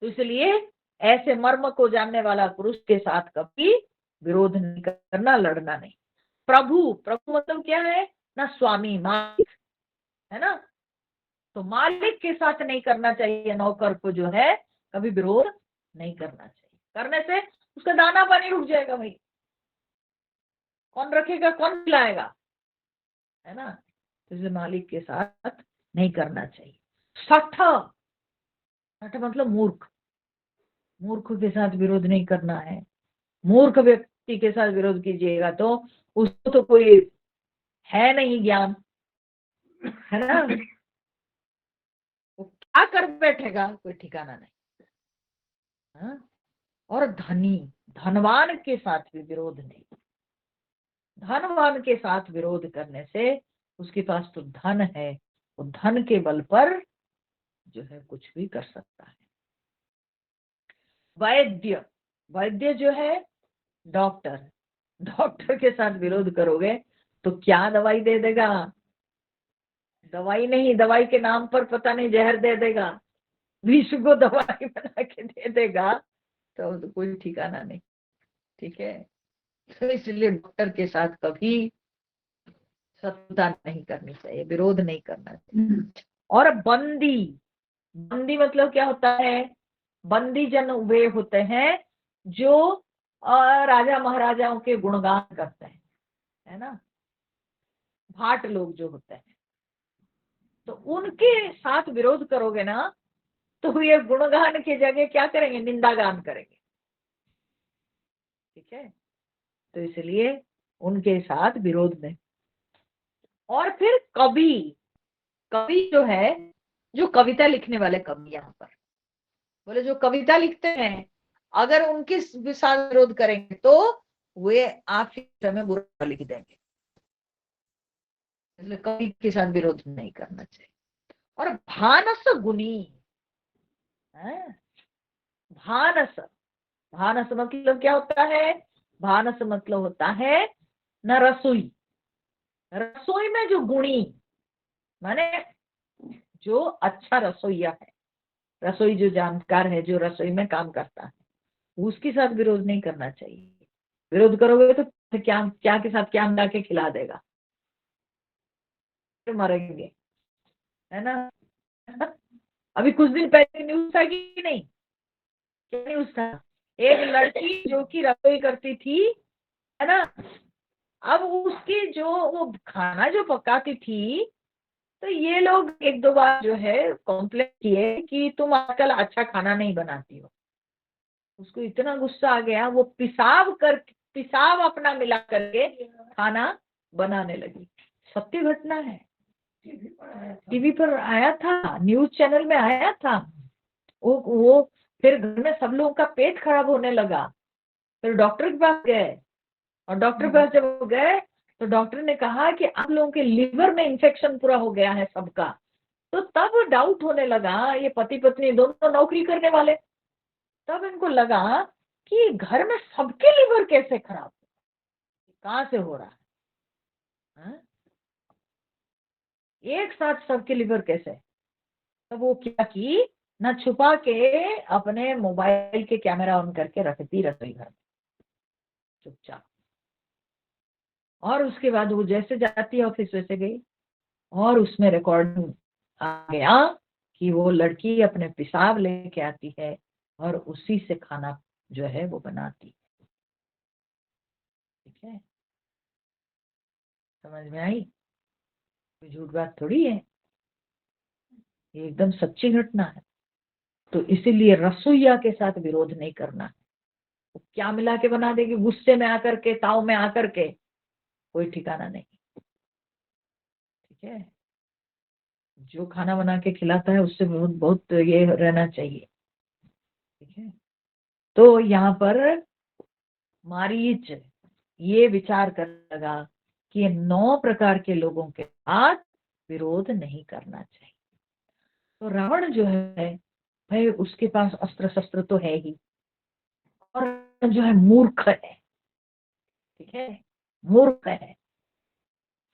S2: तो इसलिए ऐसे मर्म को जानने वाला पुरुष के साथ कभी विरोध नहीं करना, लड़ना नहीं। प्रभु, प्रभु मतलब क्या है ना, स्वामी, मालिक, है ना। तो मालिक के साथ नहीं करना चाहिए नौकर को जो है कभी विरोध नहीं करना चाहिए। करने से उसका दाना पानी रुक जाएगा भाई, कौन रखेगा, कौन खिलाएगा, है ना। तो इसे मालिक के साथ नहीं करना चाहिए। सठ सठ मतलब मूर्ख, मूर्ख के साथ विरोध नहीं करना है। मूर्ख व्यक्ति के साथ विरोध कीजिएगा तो उसको तो कोई है नहीं ज्ञान, है ना, वो क्या कर बैठेगा कोई ठिकाना नहीं। हाँ? और धनी, धनवान के साथ भी विरोध नहीं। धनवान के साथ विरोध करने से उसके पास तो धन है, वो धन के बल पर जो है कुछ भी कर सकता है। वैद्य, वैद्य जो है डॉक्टर, डॉक्टर के साथ विरोध करोगे तो क्या दवाई दे देगा, दवाई नहीं, दवाई के नाम पर पता नहीं जहर दे देगा, विष को दवाई बना के दे देगा, तो कोई ठिकाना नहीं। ठीक है, तो इसलिए डॉक्टर के साथ कभी शत्रुता नहीं करनी चाहिए, विरोध नहीं करना चाहिए। और बंदी, बंदी मतलब क्या होता है, बंदी जन वे होते हैं जो राजा महाराजाओं के गुणगान करते हैं, है ना, भाट लोग जो होते हैं, तो उनके साथ विरोध करोगे ना तो ये गुणगान की जगह क्या करेंगे, निंदा गान करेंगे। ठीक है, तो इसलिए उनके साथ विरोध में। और फिर कवि, कवि जो है, जो कविता लिखने वाले कवि, यहाँ पर बोले जो कविता लिखते हैं, अगर उनके साथ विरोध करेंगे तो वे आपके समय बुरा लिख देंगे, इसलिए कवि के साथ विरोध नहीं करना चाहिए। और भानस गुनी है, भानस, भानस मतलब क्या होता है, भानस मतलब होता है न रसोई, रसोई में जो गुणी, माने जो अच्छा रसोईया है, रसोई जो जानकार है, जो रसोई में काम करता है, उसके साथ विरोध नहीं करना चाहिए। विरोध करोगे तो क्या क्या के साथ क्या मिला के खिला देगा, तो मरेंगे, है ना। अभी कुछ दिन पहले न्यूज था कि नहीं, क्या न्यूज था, एक लड़की जो कि रसोई करती थी, है ना, अब उसकी जो वो खाना जो पकाती थी, तो ये लोग एक दो बार जो है कॉम्प्लेन किए कि तुम आजकल अच्छा खाना नहीं बनाती हो। उसको इतना गुस्सा आ गया, वो पिसाब अपना मिला करके खाना बनाने लगी। सत्य घटना है, टीवी पर आया था, न्यूज चैनल में आया था। वो फिर घर में सब लोगों का पेट खराब होने लगा, फिर डॉक्टर के पास गए, और डॉक्टर के पास जब गए तो डॉक्टर ने कहा कि आप लोगों के लिवर में इन्फेक्शन पूरा हो गया है सबका। तो तब डाउट होने लगा, ये पति पत्नी दोनों नौकरी करने वाले, तब इनको लगा कि घर में सबके लिवर कैसे खराब, कहाँ से हो रहा है, हाँ? एक साथ सबके लिवर कैसे। तब वो क्या की, ना छुपा के अपने मोबाइल के कैमरा ऑन करके रखती रसोई घर में चुपचाप, और उसके बाद वो जैसे जाती है ऑफिस वैसे गई, और उसमें रिकॉर्डिंग आ गया कि वो लड़की अपने पेशाब लेके आती है और उसी से खाना जो है वो बनाती है। ठीक है, समझ में आई, कोई झूठ बात थोड़ी है, ये एकदम सच्ची घटना है। तो इसीलिए रसोईया के साथ विरोध नहीं करना है, वो क्या मिला के बना देगी, गुस्से में आकर के, ताव में आकर के, कोई ठिकाना नहीं। ठीक है, जो खाना बना के खिलाता है उससे बहुत बहुत ये रहना चाहिए। ठीक है, तो यहाँ पर मारीच ये विचार कर लगा कि ये 9 प्रकार के लोगों के साथ विरोध नहीं करना चाहिए। तो रावण जो है भाई, उसके पास अस्त्र शस्त्र तो है ही, और जो है मूर्ख है। ठीक है, मूर्ख है,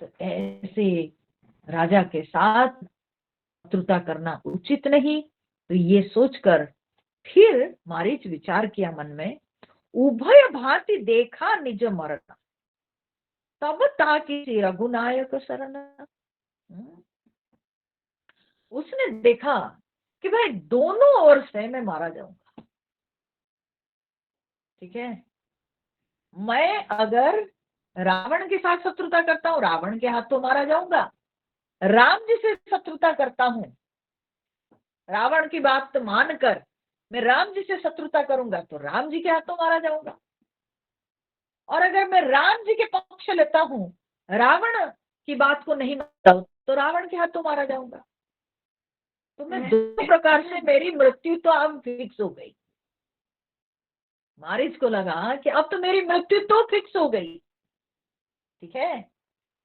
S2: तो ऐसे राजा के साथ शत्रुता करना उचित नहीं। तो ये सोचकर फिर मारीच विचार किया मन में, उभय भांति देखा निज मरण, तब ताकि रघुनायक शरण। उसने देखा कि भाई दोनों ओर से मैं मारा जाऊंगा। ठीक है, मैं अगर रावण के साथ शत्रुता करता हूं, रावण के हाथों मारा जाऊंगा। राम जी से शत्रुता करता हूं, रावण की बात मानकर मैं राम जी से शत्रुता करूंगा तो राम जी के हाथों मारा जाऊंगा। और अगर मैं राम जी के पक्ष लेता हूं, रावण की बात को नहीं मानता हूं, तो रावण के हाथों मारा जाऊंगा। तो मैं दो प्रकार से मेरी मृत्यु तो अब फिक्स हो गई। मारीच को लगा कि अब तो मेरी मृत्यु तो फिक्स हो गई। ठीक है,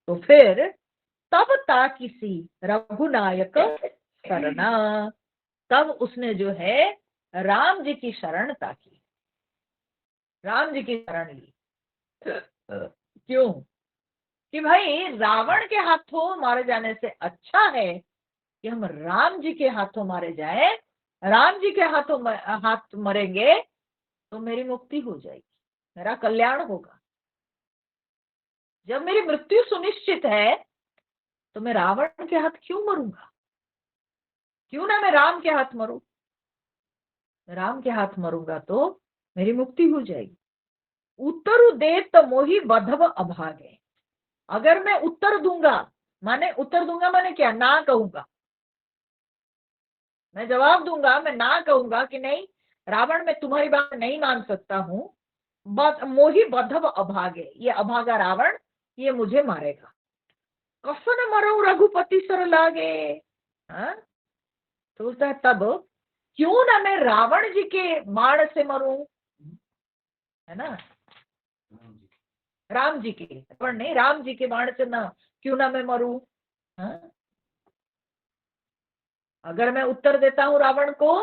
S2: तो फिर तब ताकिसी रघुनायक शरणा, तब उसने जो है राम जी की शरण ताकी, राम जी की शरण ली। क्यों? कि भाई रावण के हाथों मारे जाने से अच्छा है कि हम राम जी के हाथों मारे जाए। राम जी के हाथों हाथ मरेंगे तो मेरी मुक्ति हो जाएगी, मेरा कल्याण होगा। जब मेरी मृत्यु सुनिश्चित है तो मैं रावण के हाथ क्यों मरूंगा? क्यों ना मैं राम के हाथ मरूं? राम के हाथ मरूंगा तो मेरी मुक्ति हो जाएगी। उत्तर दे तो मोही बधव अभागे, अगर मैं उत्तर दूंगा, माने क्या, ना कहूंगा, मैं जवाब दूंगा, मैं ना कहूंगा कि नहीं रावण मैं तुम्हारी बात नहीं मान सकता हूं, मोही बधव अभागे, ये अभागा रावण ये मुझे मारेगा। कसन मरो रघुपति सर लागे। हाँ? तो बोलता है तब क्यों ना मैं रावण जी के बाण से मरूं, है ना, राम जी के, रावण नहीं, राम जी के बाण से ना क्यों ना मैं मरूं। हाँ? अगर मैं उत्तर देता हूं रावण को,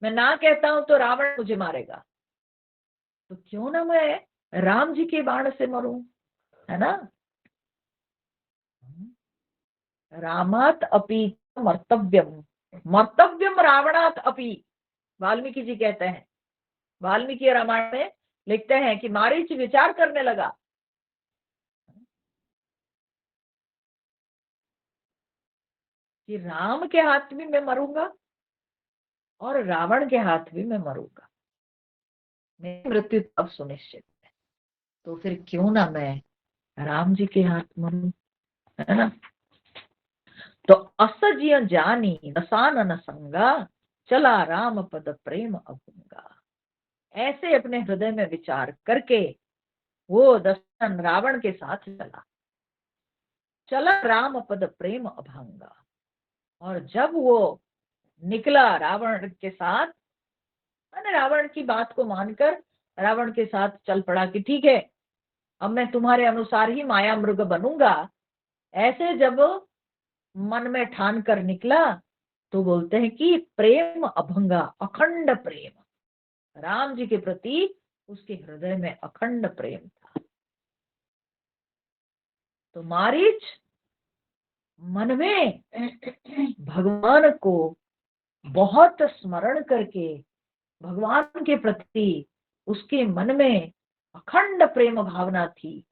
S2: मैं ना कहता हूं तो रावण मुझे मारेगा, तो क्यों ना मैं राम जी के बाण से मरूं, है ना। रामात अपि मर्तव्यम, मर्तव्यम रावणात अपि, वाल्मीकि जी कहते हैं, वाल्मीकि रामायण में लिखते हैं कि मारीच विचार करने लगा कि राम के हाथ भी मैं मरूंगा और रावण के हाथ भी मैं मरूंगा, मेरी मृत्यु अब सुनिश्चित है, तो फिर क्यों ना मैं राम जी के हाथ मरूं, है ना। तो असजिय जानी रसानन संगा, चला राम पद प्रेम अभुंगा। ऐसे अपने हृदय में विचार करके वो दशरथ रावण के साथ चला राम पद प्रेम अभंगा। और जब वो निकला रावण के साथ, मैंने रावण की बात को मानकर रावण के साथ चल पड़ा कि ठीक है अब मैं तुम्हारे अनुसार ही माया मृग बनूंगा, ऐसे जब मन में ठान कर निकला तो बोलते हैं कि प्रेम अभंगा, अखंड प्रेम, राम जी के प्रति उसके हृदय में अखंड प्रेम था। तो मारीच मन में भगवान को बहुत स्मरण करके भगवान के प्रति उसके मन में अखंड प्रेम भावना थी,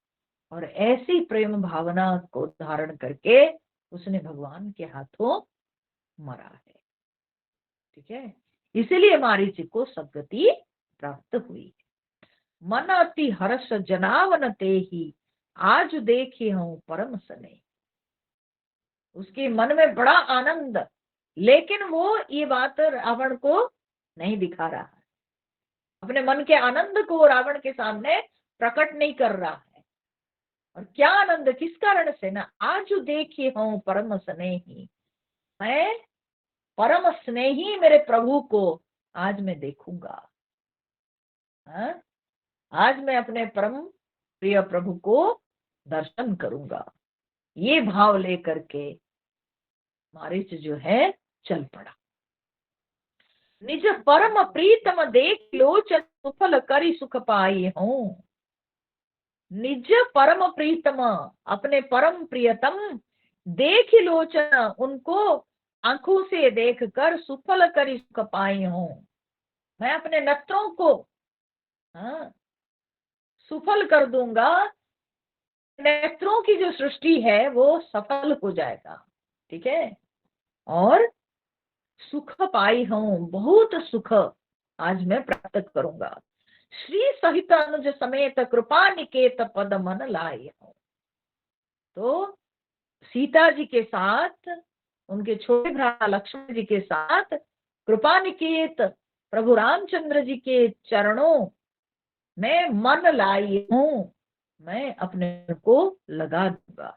S2: और ऐसी प्रेम भावना को धारण करके उसने भगवान के हाथों मरा है। ठीक है, इसीलिए मारीच को सद्गति प्राप्त हुई। मन अति हर्ष जनावन ते ही, आज देखी हूं परम सने। उसके मन में बड़ा आनंद, लेकिन वो ये बात रावण को नहीं दिखा रहा है, अपने मन के आनंद को रावण के सामने प्रकट नहीं कर रहा है। और क्या आनंद, किस कारण से ना, आज देखी हूं परम स्नेही, मैं परम स्नेही मेरे प्रभु को आज मैं देखूंगा। हाँ? आज मैं अपने परम प्रिय प्रभु को दर्शन करूंगा, ये भाव लेकर के मारीच जो है चल पड़ा। निज परम प्रीतम देख लोचन, सुफल करी सुख पाई हूं। निज परम प्रीतम, अपने परम प्रियतम, देख लोचन, उनको आंखों से देख कर सुफल करी सुख पाई हूं, मैं अपने नेत्रों को हाँ सुफल कर दूंगा, नेत्रों की जो सृष्टि है वो सफल हो जाएगा। ठीक है, और सुख पाई हूं, बहुत सुख आज मैं प्राप्त करूंगा। श्री सहित अनुज समेत कृपा निकेत पद मन लाए हूं। तो सीता जी के साथ, उनके छोटे भ्रा लक्ष्मण जी के साथ कृपा निकेत प्रभु रामचंद्र जी के चरणों में मन लाई हूं, मैं अपने को लगा दूंगा।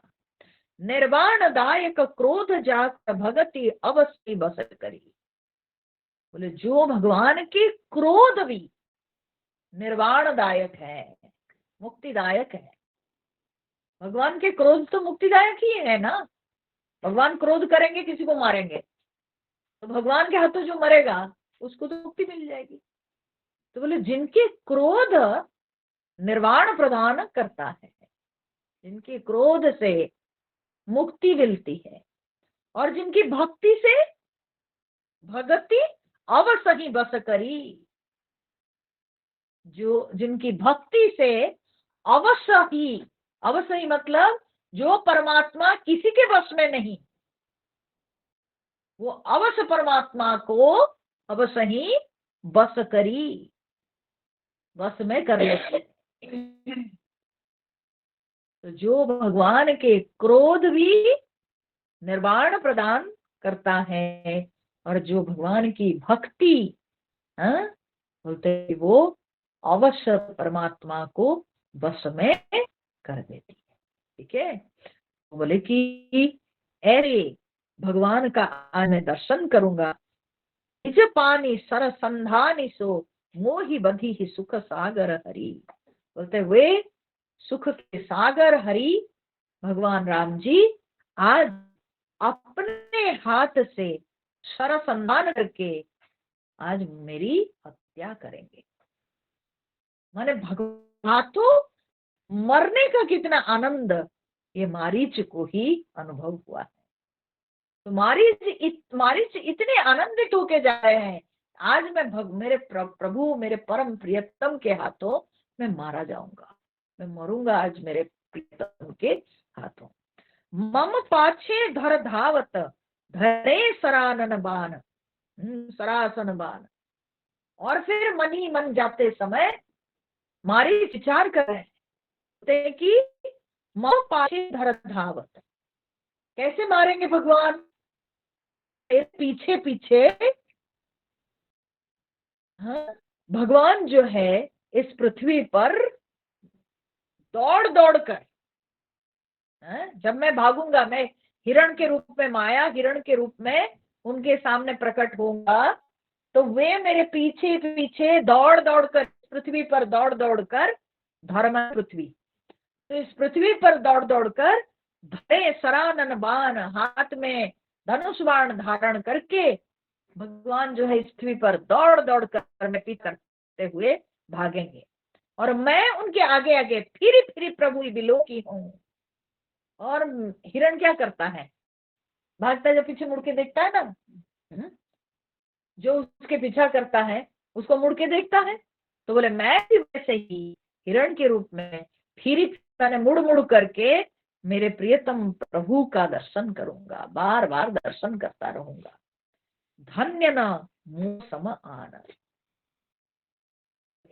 S2: निर्वाण दायक क्रोध जात भगति अवश्य बस करी। बोले जो भगवान के क्रोध भी निर्वाण दायक है, मुक्तिदायक है। भगवान के क्रोध तो मुक्तिदायक ही है ना। भगवान क्रोध करेंगे, किसी को मारेंगे, तो भगवान के हाथों जो मरेगा उसको तो मुक्ति मिल जाएगी। तो बोले जिनके क्रोध निर्वाण प्रदान करता है, जिनके क्रोध से मुक्ति मिलती है, और जिनकी भक्ति से भगति अवसही बस करी, जो जिनकी भक्ति से अवसही, अवसही मतलब जो परमात्मा किसी के वश में नहीं, वो अवश्य परमात्मा को अवसही बस करी, बस में कर लेते। तो जो भगवान के क्रोध भी निर्वाण प्रदान करता है, और जो भगवान की भक्ति बोलते वो अवश्य परमात्मा को बस में कर देती है। ठीक है, बोले कि अरे भगवान का आज मैं दर्शन करूंगा। निज पानी सर संधानी सो मोहि बधी ही सुख सागर हरि। बोलते वे सुख के सागर हरि भगवान राम जी आज अपने हाथ से सरसंधान करके आज मेरी हत्या करेंगे। माने भगवान तो मरने का कितना आनंद ये मारीच को ही अनुभव हुआ है। तो मारीच इतने आनंदित होके जा रहे हैं, आज मैं मेरे प्रभु मेरे परम प्रियतम के हाथों मैं मारा जाऊंगा, मैं मरूंगा आज मेरे प्रियतम के हाथों। मम पाछे धर धावत धरे सरानन बाण, सरासन बाण। और फिर मन ही मन जाते समय मारी विचार कर रहे हैं कि मम पाछे धर धावत, कैसे मारेंगे भगवान? पीछे पीछे भगवान जो है इस पृथ्वी पर दौड़ दौड़ कर, जब मैं भागूंगा, मैं हिरण के रूप में, माया हिरण के रूप में उनके सामने प्रकट होऊंगा, तो वे मेरे पीछे पीछे दौड़ दौड़ कर पृथ्वी पर दौड़ दौड़ कर, धर्म पृथ्वी, तो इस पृथ्वी पर दौड़ दौड़ कर धरे सरानन बाण, हाथ में धनुष बाण धारण करके भगवान जो है इस पृथ्वी पर दौड़ दौड़ कर मैं पीछे करते हुए भागेंगे, और मैं उनके आगे आगे फिर फिर प्रभु विलोकी हूँ। और हिरण क्या करता है? भागता है, जब पीछे मुड़ के देखता है ना, जो उसके पीछा करता है उसको मुड़ के देखता है। तो बोले मैं भी वैसे ही हिरण के रूप में फिर मुड़ मुड़ करके मेरे प्रियतम प्रभु का दर्शन करूंगा, बार बार दर्शन करता रहूंगा। धन्य न मुँह सम आनंद।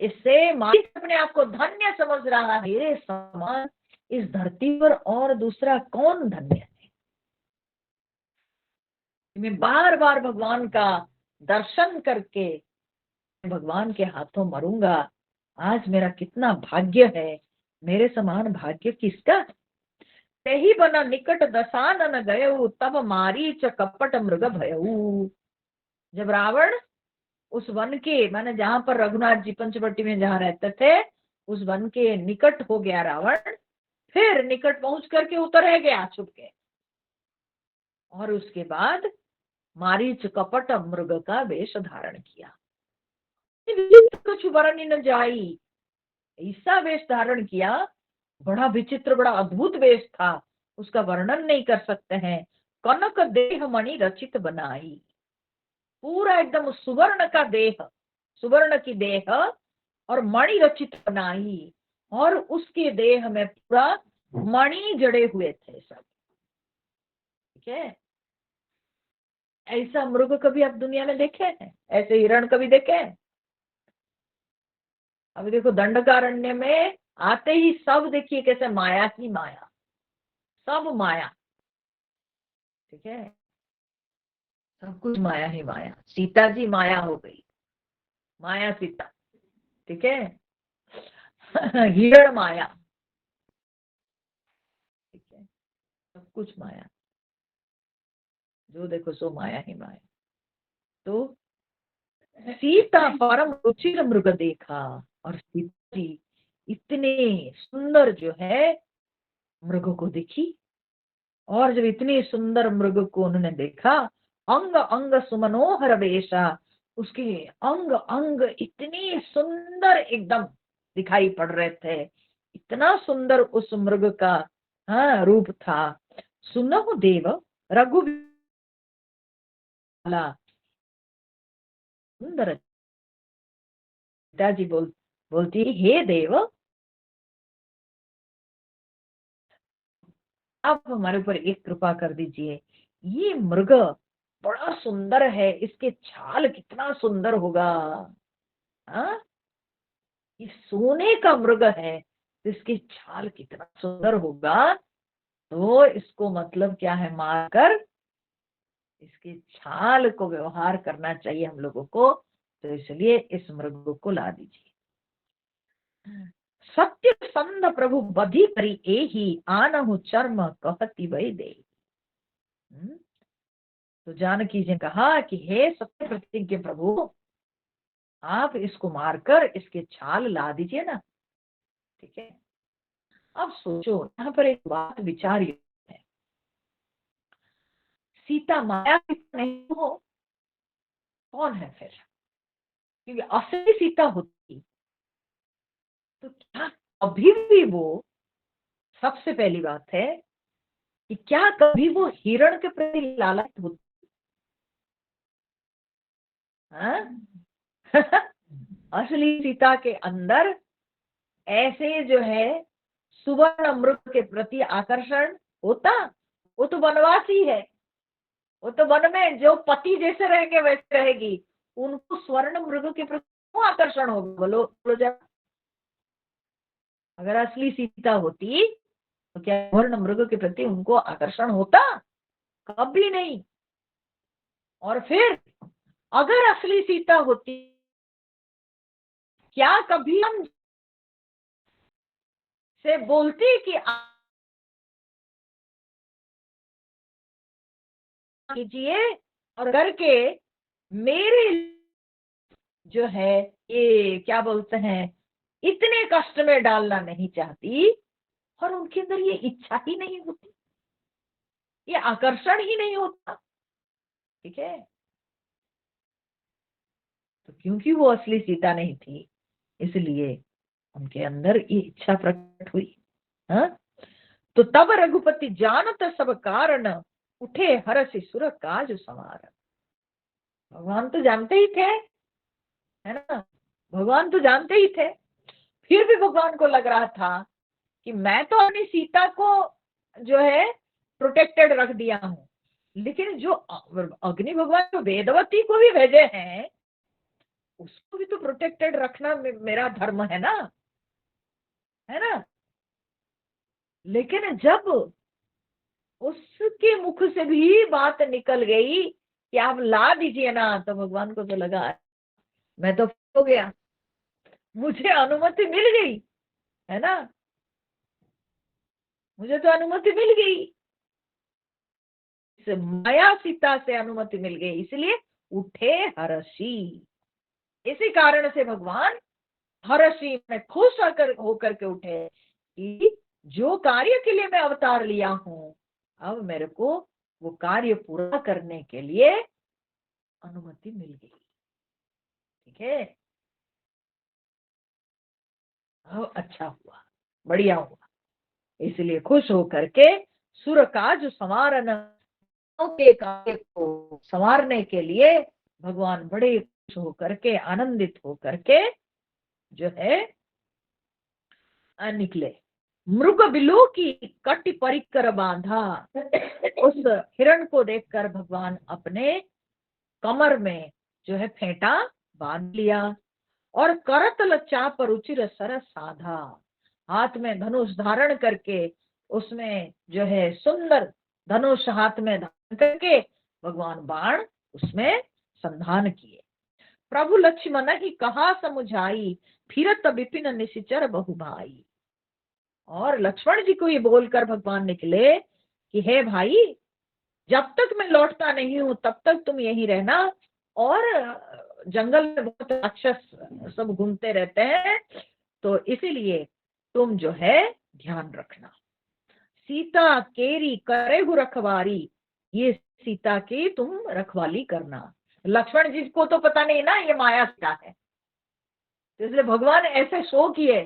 S2: इससे मालिक अपने आप को धन्य समझ रहा है, मेरे समान इस धरती पर और दूसरा कौन धन्य है। मैं बार बार भगवान का दर्शन करके भगवान के हाथों मरूंगा, आज मेरा कितना भाग्य है, मेरे समान भाग्य किसका? तेहि बना निकट दशानन गयऊ तब मारीच कपट मृग भयऊ। जब रावण उस वन के, माने जहां पर रघुनाथ जी पंचवटी में जहां रहते थे, उस वन के निकट हो गया रावण, फिर निकट पहुंच करके उतर रह गया छुप के, और उसके बाद मारीच कपट मृग का वेश धारण किया। कुछ वर्ण न जाई, ऐसा वेश धारण किया, बड़ा विचित्र, बड़ा अद्भुत वेश था, उसका वर्णन नहीं कर सकते हैं। कनक देह मणि रचित बनाई, पूरा एकदम सुवर्ण का देह, सुवर्ण की देह और मणि रचित बनाई, और उसके देह में पूरा मणि जड़े हुए थे सब। ठीक है, ऐसा मृग कभी आप दुनिया में देखे हैं? ऐसे हिरण कभी देखे हैं? अभी देखो दंडकारण्य में आते ही सब देखिए कैसे माया ही माया, सब माया। ठीक है, सब कुछ माया ही माया। सीता जी माया हो गई, माया सीता। ठीक है हिरण माया। ठीक है, सब कुछ माया, जो देखो सो माया ही माया। तो सीता परम रुचिर मृग देखा, और सीता जी इतने सुंदर जो है मृग को देखी। और जब इतनी सुंदर मृग को उन्होंने देखा, अंग अंग सुमनोहर वेशा, उसके अंग अंग इतनी सुंदर एकदम दिखाई पड़ रहे थे, इतना सुंदर उस मृग का रूप था। सुनहु देव रघुवीला सुंदर। पिताजी बोलती, हे देव, आप हमारे ऊपर एक कृपा कर दीजिए। ये मृग बड़ा सुंदर है, इसके छाल कितना सुंदर होगा। हाँ, ये सोने का मृग है तो इसकी छाल कितना सुंदर होगा। तो इसको मतलब क्या है, मारकर इसके छाल को व्यवहार करना चाहिए हम लोगों को। तो इसलिए इस मृग को ला दीजिए। सत्य संद प्रभु बधी करी एही, आनहु चर्म कहती वही दे। तो जानकी जी ने कहा कि हे सत्य प्रतिज्ञ प्रभु, आप इसको मारकर इसके छाल ला दीजिए ना। ठीक है, अब सोचो यहाँ पर एक बात विचार है, सीता माया नहीं हो कौन है फिर? क्योंकि असली सीता होती तो क्या अभी भी वो, सबसे पहली बात है कि क्या कभी वो हिरण के प्रति लालच होती? असली सीता के अंदर ऐसे जो है सुवर्ण मृग के प्रति आकर्षण होता? वो तो वनवासी है, वो तो वन में जो पति जैसे रहेंगे वैसे रहेगी, उनको स्वर्ण मृग के प्रति क्यों आकर्षण होगा? बोलो बोलो जरा। अगर असली सीता होती तो क्या स्वर्ण मृग के प्रति उनको आकर्षण होता? कभी नहीं। और फिर अगर असली सीता होती, क्या कभी हम से बोलती कि कीजिए और करके मेरे जो है ये क्या बोलते हैं, इतने कष्ट में डालना नहीं चाहती, और उनके अंदर ये इच्छा ही नहीं होती, ये आकर्षण ही नहीं होता। ठीक है, तो क्योंकि वो असली सीता नहीं थी इसलिए उनके अंदर ये इच्छा प्रकट हुई। हाँ, तो तब रघुपति जानत सब कारण, उठे हरसि सुर काज समार। भगवान तो जानते ही थे, है ना, भगवान तो जानते ही थे। फिर भी भगवान को लग रहा था कि मैं तो अपनी सीता को जो है प्रोटेक्टेड रख दिया हूं, लेकिन जो अग्नि भगवान जो वेदवती को भी भेजे हैं उसको भी तो प्रोटेक्टेड रखना मेरा धर्म है ना, है ना। लेकिन जब उसके मुख से भी बात निकल गई कि आप ला दीजिए ना, तो भगवान को तो लगा मैं तो हो गया, मुझे अनुमति मिल गई, है ना, मुझे तो अनुमति मिल गई, माया सीता से अनुमति मिल गई, इसलिए उठे हर्षी। इसी कारण से भगवान हर्षी में खुश होकर के उठे कि जो कार्य के लिए मैं अवतार लिया हूं, अब मेरे को वो कार्य पूरा करने के लिए अनुमति मिल गई। ठीक है, अब अच्छा हुआ, बढ़िया हुआ। इसलिए खुश होकर के सुर का जो संवारन के कार्य को संवारने के लिए भगवान बड़े खुश होकर के, आनंदित होकर के जो है निकले। मृग बिलू की कटि परिकर बांधा। उस हिरण को देखकर भगवान अपने कमर में जो है फेंटा बांध लिया और करतल चाप रुचिर सर साधा, हाथ में धनुष धारण करके उसमें जो है सुंदर धनुष हाथ में धारण करके भगवान बाण उसमें संधान किए। प्रभु लक्ष्मण ही कहा समुझाई, फिरत विपिन निशिचर बहु भाई। और लक्ष्मण जी को ये बोलकर भगवान निकले कि हे भाई, जब तक मैं लौटता नहीं हूं तब तक तुम यहीं रहना, और जंगल में बहुत राक्षस सब घूमते रहते हैं, तो इसीलिए तुम जो है ध्यान रखना। सीता केरी करेहु रखवारी, ये सीता की तुम रखवाली करना। लक्ष्मण जी को तो पता नहीं ना ये माया सीता है, तो इसलिए भगवान ऐसे शो किए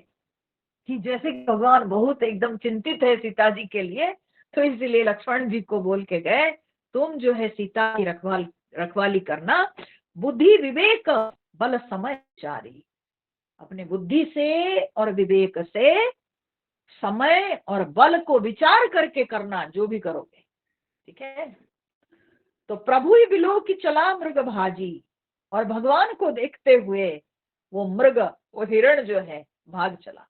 S2: कि जैसे भगवान बहुत एकदम चिंतित है सीता जी के लिए, तो इसलिए लक्ष्मण जी को बोल के गए तुम जो है सीता की रखवाली करना, बुद्धि विवेक बल समय चारी, अपने बुद्धि से और विवेक से समय और बल को विचार करके करना जो भी करोगे, ठीक है। तो प्रभु ही बिलो की चला मृग भाजी, और भगवान को देखते हुए वो मृग, वो हिरण जो है भाग चला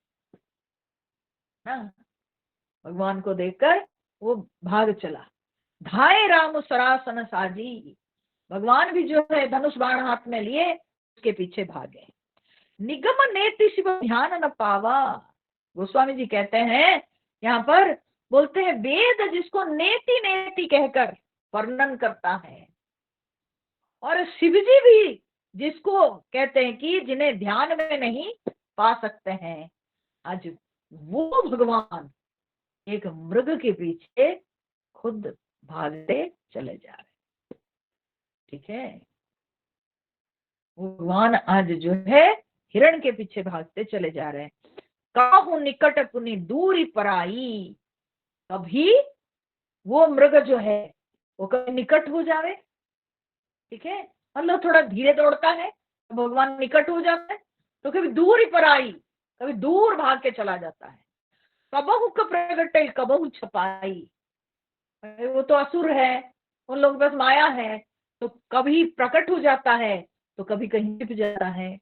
S2: ना, भगवान को देखकर वो भाग चला। धाये राम सरासन साजी, भगवान भी जो है धनुष बाण हाथ में लिए उसके पीछे भागे। निगम नेति शिव ध्यान न पावा, गोस्वामी जी कहते हैं यहाँ पर, बोलते हैं वेद जिसको नेति नेति कहकर वर्णन करता है, और शिव जी भी जिसको कहते हैं कि जिन्हें ध्यान में नहीं पा सकते हैं, आज वो भगवान एक मृग के पीछे खुद भागते चले जा रहे, ठीक है। भगवान आज जो है हिरण के पीछे भागते चले जा रहे हैं। काहू निकट पुनि दूरी पराई, कभी वो मृग जो है वो कभी निकट हो जावे, ठीक है, मतलब थोड़ा धीरे दौड़ता है तो भगवान निकट हो जाता है, तो कभी दूर ही पर आई, कभी दूर भाग के चला जाता है। कबहू का प्रगटे कबहू छपाई, वो तो असुर है, उन लोगों के पास माया है, तो कभी प्रकट हो जाता है तो कभी कहीं छिप जाता है।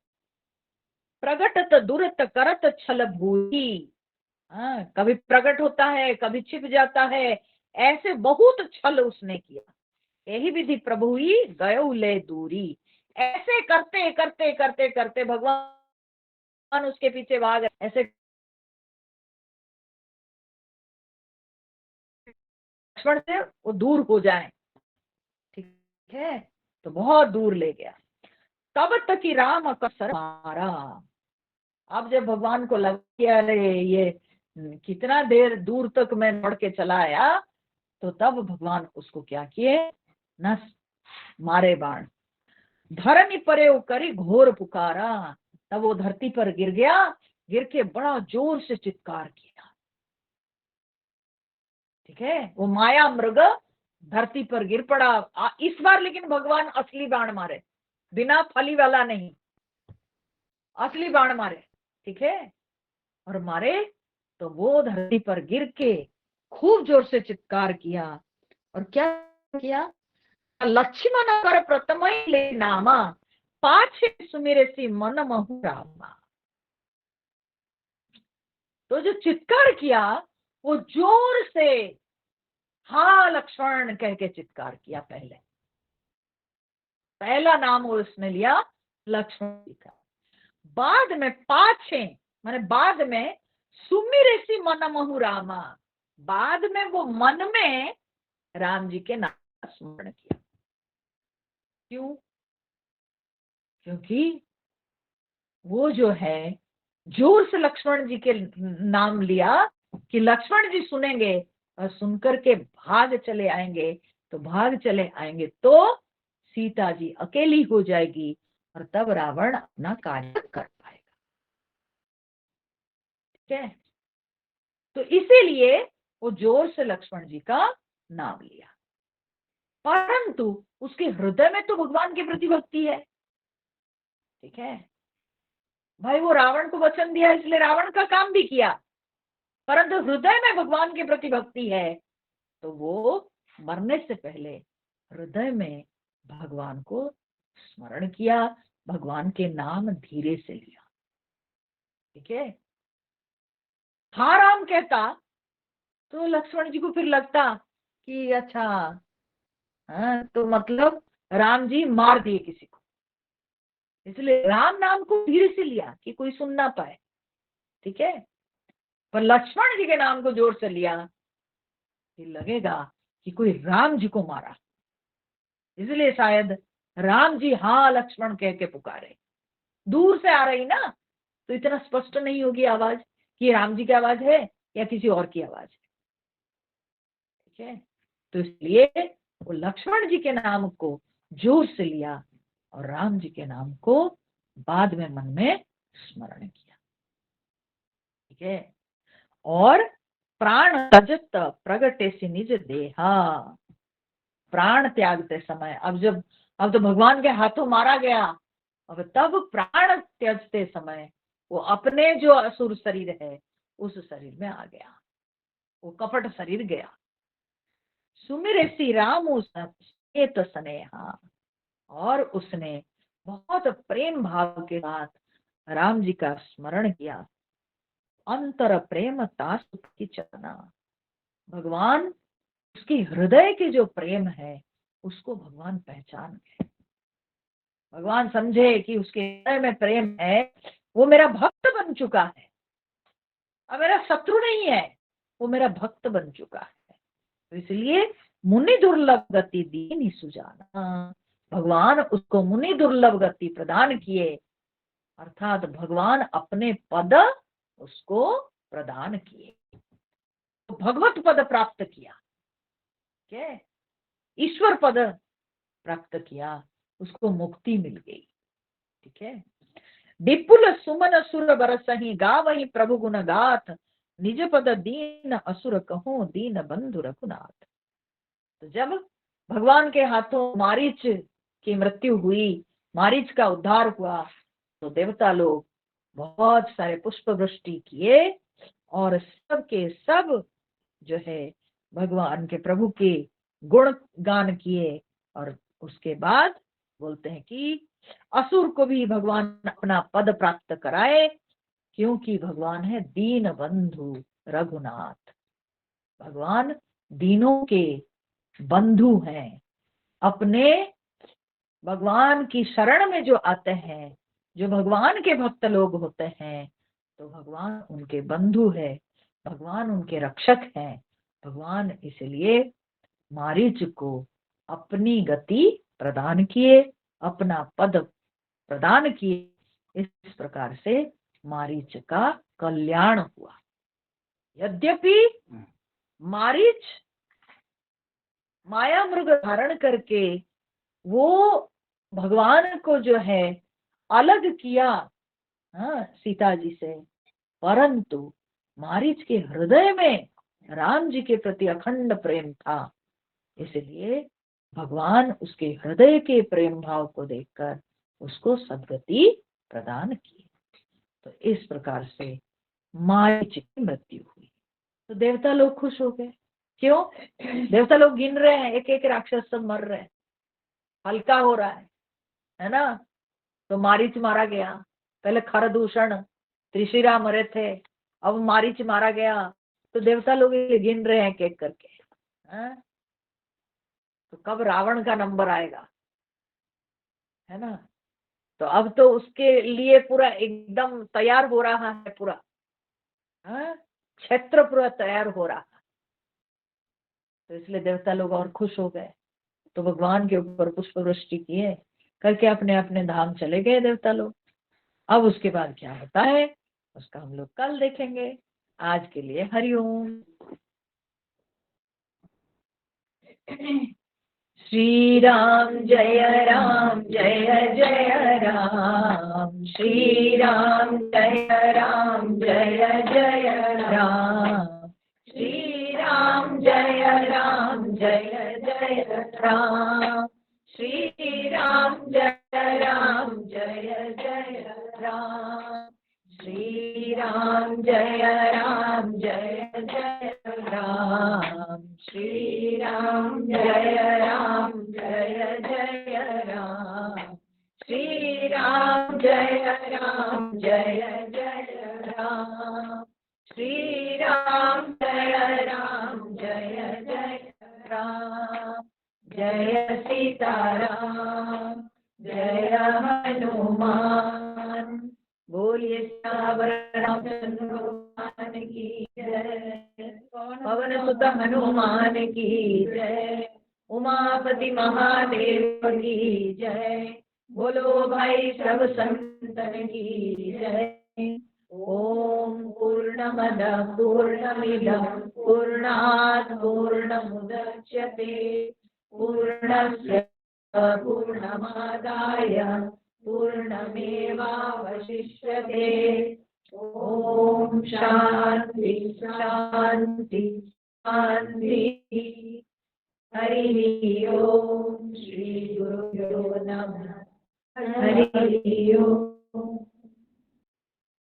S2: प्रगटत दुरत करत छल भूई, कभी प्रकट होता है कभी छिप जाता है, ऐसे बहुत छल उसने किया। यही विधि प्रभु ही गयो ले दूरी, ऐसे करते करते करते करते भगवान उसके पीछे भाग, ऐसे लक्ष्मण से वो दूर हो जाए, ठीक है, तो बहुत दूर ले गया। तब तक ही राम कसर मारा, अब जब भगवान को लग गया अरे ये कितना देर दूर तक मैं दौड़ के चला आया, तो तब भगवान उसको क्या किए, न मारे बाण। धरनी परे वो करी घोर पुकारा, तब वो धरती पर गिर गया, गिर के बड़ा जोर से चित्कार किया, ठीक है। वो माया मृग धरती पर गिर पड़ा इस बार, लेकिन भगवान असली बाण मारे, बिना फली वाला नहीं, असली बाण मारे, ठीक है। और मारे तो वो धरती पर गिर के खूब जोर से चित्कार किया, और क्या किया, लक्ष्मण कर प्रथम ले नामा, पाछे सुमिरे सी मन महु रामा। तो जो चित्कार किया वो जोर से हाँ लक्ष्मण कह के चित्कार किया, पहला नाम वो उसने लिया लक्ष्मण जी का। बाद में पाछे माने बाद में सुमिरे सी मन महु रामा, बाद में वो मन में राम जी के नाम का स्मरण किया। क्यों? क्योंकि वो जो है जोर से लक्ष्मण जी के नाम लिया कि लक्ष्मण जी सुनेंगे और सुनकर के भाग चले आएंगे, तो भाग चले आएंगे तो सीता जी अकेली हो जाएगी और तब रावण अपना कार्य कर पाएगा, ठीक है। तो इसीलिए वो जोर से लक्ष्मण जी का नाम लिया, परंतु उसके हृदय में तो भगवान के प्रति भक्ति है, ठीक है भाई। वो रावण को वचन दिया इसलिए रावण का काम भी किया, परंतु हृदय में भगवान के प्रति भक्ति है, तो वो मरने से पहले हृदय में भगवान को स्मरण किया, भगवान के नाम धीरे से लिया। ठीक है, हाँ राम कहता तो लक्ष्मण जी को फिर लगता कि अच्छा, हाँ, तो मतलब राम जी मार दिए किसी को, इसलिए राम नाम को धीरे से लिया कि कोई सुन ना पाए। ठीक है, पर लक्ष्मण जी के नाम को जोर से लिया कि लगेगा कि कोई राम जी को मारा, इसलिए शायद राम जी हाँ लक्ष्मण कह के पुकारे। दूर से आ रही ना, तो इतना स्पष्ट नहीं होगी आवाज कि राम जी की आवाज है या किसी और की आवाज है। ठीक है, तो इसलिए वो लक्ष्मण जी के नाम को जोर से लिया और राम जी के नाम को बाद में मन में स्मरण किया। ठीक है, और प्राण तजत प्रगटे से निज देहा, प्राण त्यागते समय, अब तो भगवान के हाथों मारा गया, अब तब प्राण त्यागते समय वो अपने जो असुर शरीर है उस शरीर में आ गया, वो कपट शरीर गया। सुमिरे श्री राम समेत स्नेहा, और उसने बहुत प्रेम भाव के साथ राम जी का स्मरण किया। अंतर प्रेम तासु की चरना, भगवान उसकी हृदय के जो प्रेम है उसको भगवान पहचान गए। भगवान समझे कि उसके हृदय में प्रेम है, वो मेरा भक्त बन चुका है, अब मेरा शत्रु नहीं है, वो मेरा भक्त बन चुका है। तो इसलिए मुनि दुर्लभ गति दीन सुजाना, भगवान उसको मुनि दुर्लभ गति प्रदान किए, अर्थात भगवान अपने पद उसको प्रदान किए, तो भगवत पद प्राप्त किया। ठीक है, ईश्वर पद प्राप्त किया, उसको मुक्ति मिल गई। ठीक है, विपुल सुमन सुर बरसहि गावहि प्रभु गुण गाथ, निज पद दीन असुर कहूं दीन बंधु रघुनाथ। तो जब भगवान के हाथों मारीच की मृत्यु हुई, मारीच का उद्धार हुआ, तो देवता लोग बहुत सारे पुष्प वृष्टि किए और सब के सब जो है भगवान के प्रभु के गुण गान किए, और उसके बाद बोलते हैं कि असुर को भी भगवान अपना पद प्राप्त कराए, क्योंकि भगवान है दीन बंधु रघुनाथ, भगवान दीनों के बंधु हैं। अपने भगवान की शरण में जो आते हैं, जो भगवान के भक्त लोग होते हैं, तो भगवान उनके बंधु है, भगवान उनके रक्षक हैं। भगवान इसलिए मारीच को अपनी गति प्रदान किए, अपना पद प्रदान किए, इस प्रकार से मारीच का कल्याण हुआ। यद्यपि मारीच माया मृग धारण करके वो भगवान को जो है अलग किया, हाँ, सीता जी से, परंतु मारीच के हृदय में राम जी के प्रति अखंड प्रेम था, इसलिए भगवान उसके हृदय के प्रेम भाव को देखकर उसको सद्गति प्रदान की। तो इस प्रकार से मारीच की मृत्यु हुई, तो देवता लोग खुश हो गए। क्यों? देवता लोग गिन रहे हैं, एक एक राक्षस सब मर रहे हैं, हल्का हो रहा है ना। तो मारीच मारा गया, पहले खरदूषण त्रिशिरा मरे थे, अब मारीच मारा गया, तो देवता लोग गिन रहे हैं एक एक करके, है? तो कब रावण का नंबर आएगा, है ना। तो अब तो उसके लिए पूरा एकदम तैयार हो रहा है, पूरा क्षेत्र पूरा तैयार हो रहा है, तो इसलिए देवता लोग और खुश हो गए, तो भगवान के ऊपर पुष्प वृष्टि किए करके अपने अपने धाम चले गए देवता लोग। अब उसके बाद क्या होता है उसका हम लोग कल देखेंगे। आज के लिए हरिओम। श्री राम जय राम जय जय राम, श्री राम जय राम जय जय राम, श्री राम जय राम जय जय राम, श्री राम जय राम जय जय राम, श्री राम जय राम जय जय राम, श्री राम जय राम जय जय
S1: जय सीताराम जय हनुमान। बोलिए सियावर रामचंद्र भगवान की जय। पवन सुत हनुमान की जय। उमापति महादेव की जय। बोलो भाई सब संतन की जय। ओम पूर्णमद पूर्णमिदं पूर्णात् पूर्णमुदच्यते पूर्णस्य पूर्णमादाय पूर्णमेवावशिष्यते। ओम शांति शांति शांति। हरि ओम। श्री गुरुभ्यो नमः। हरि ओम।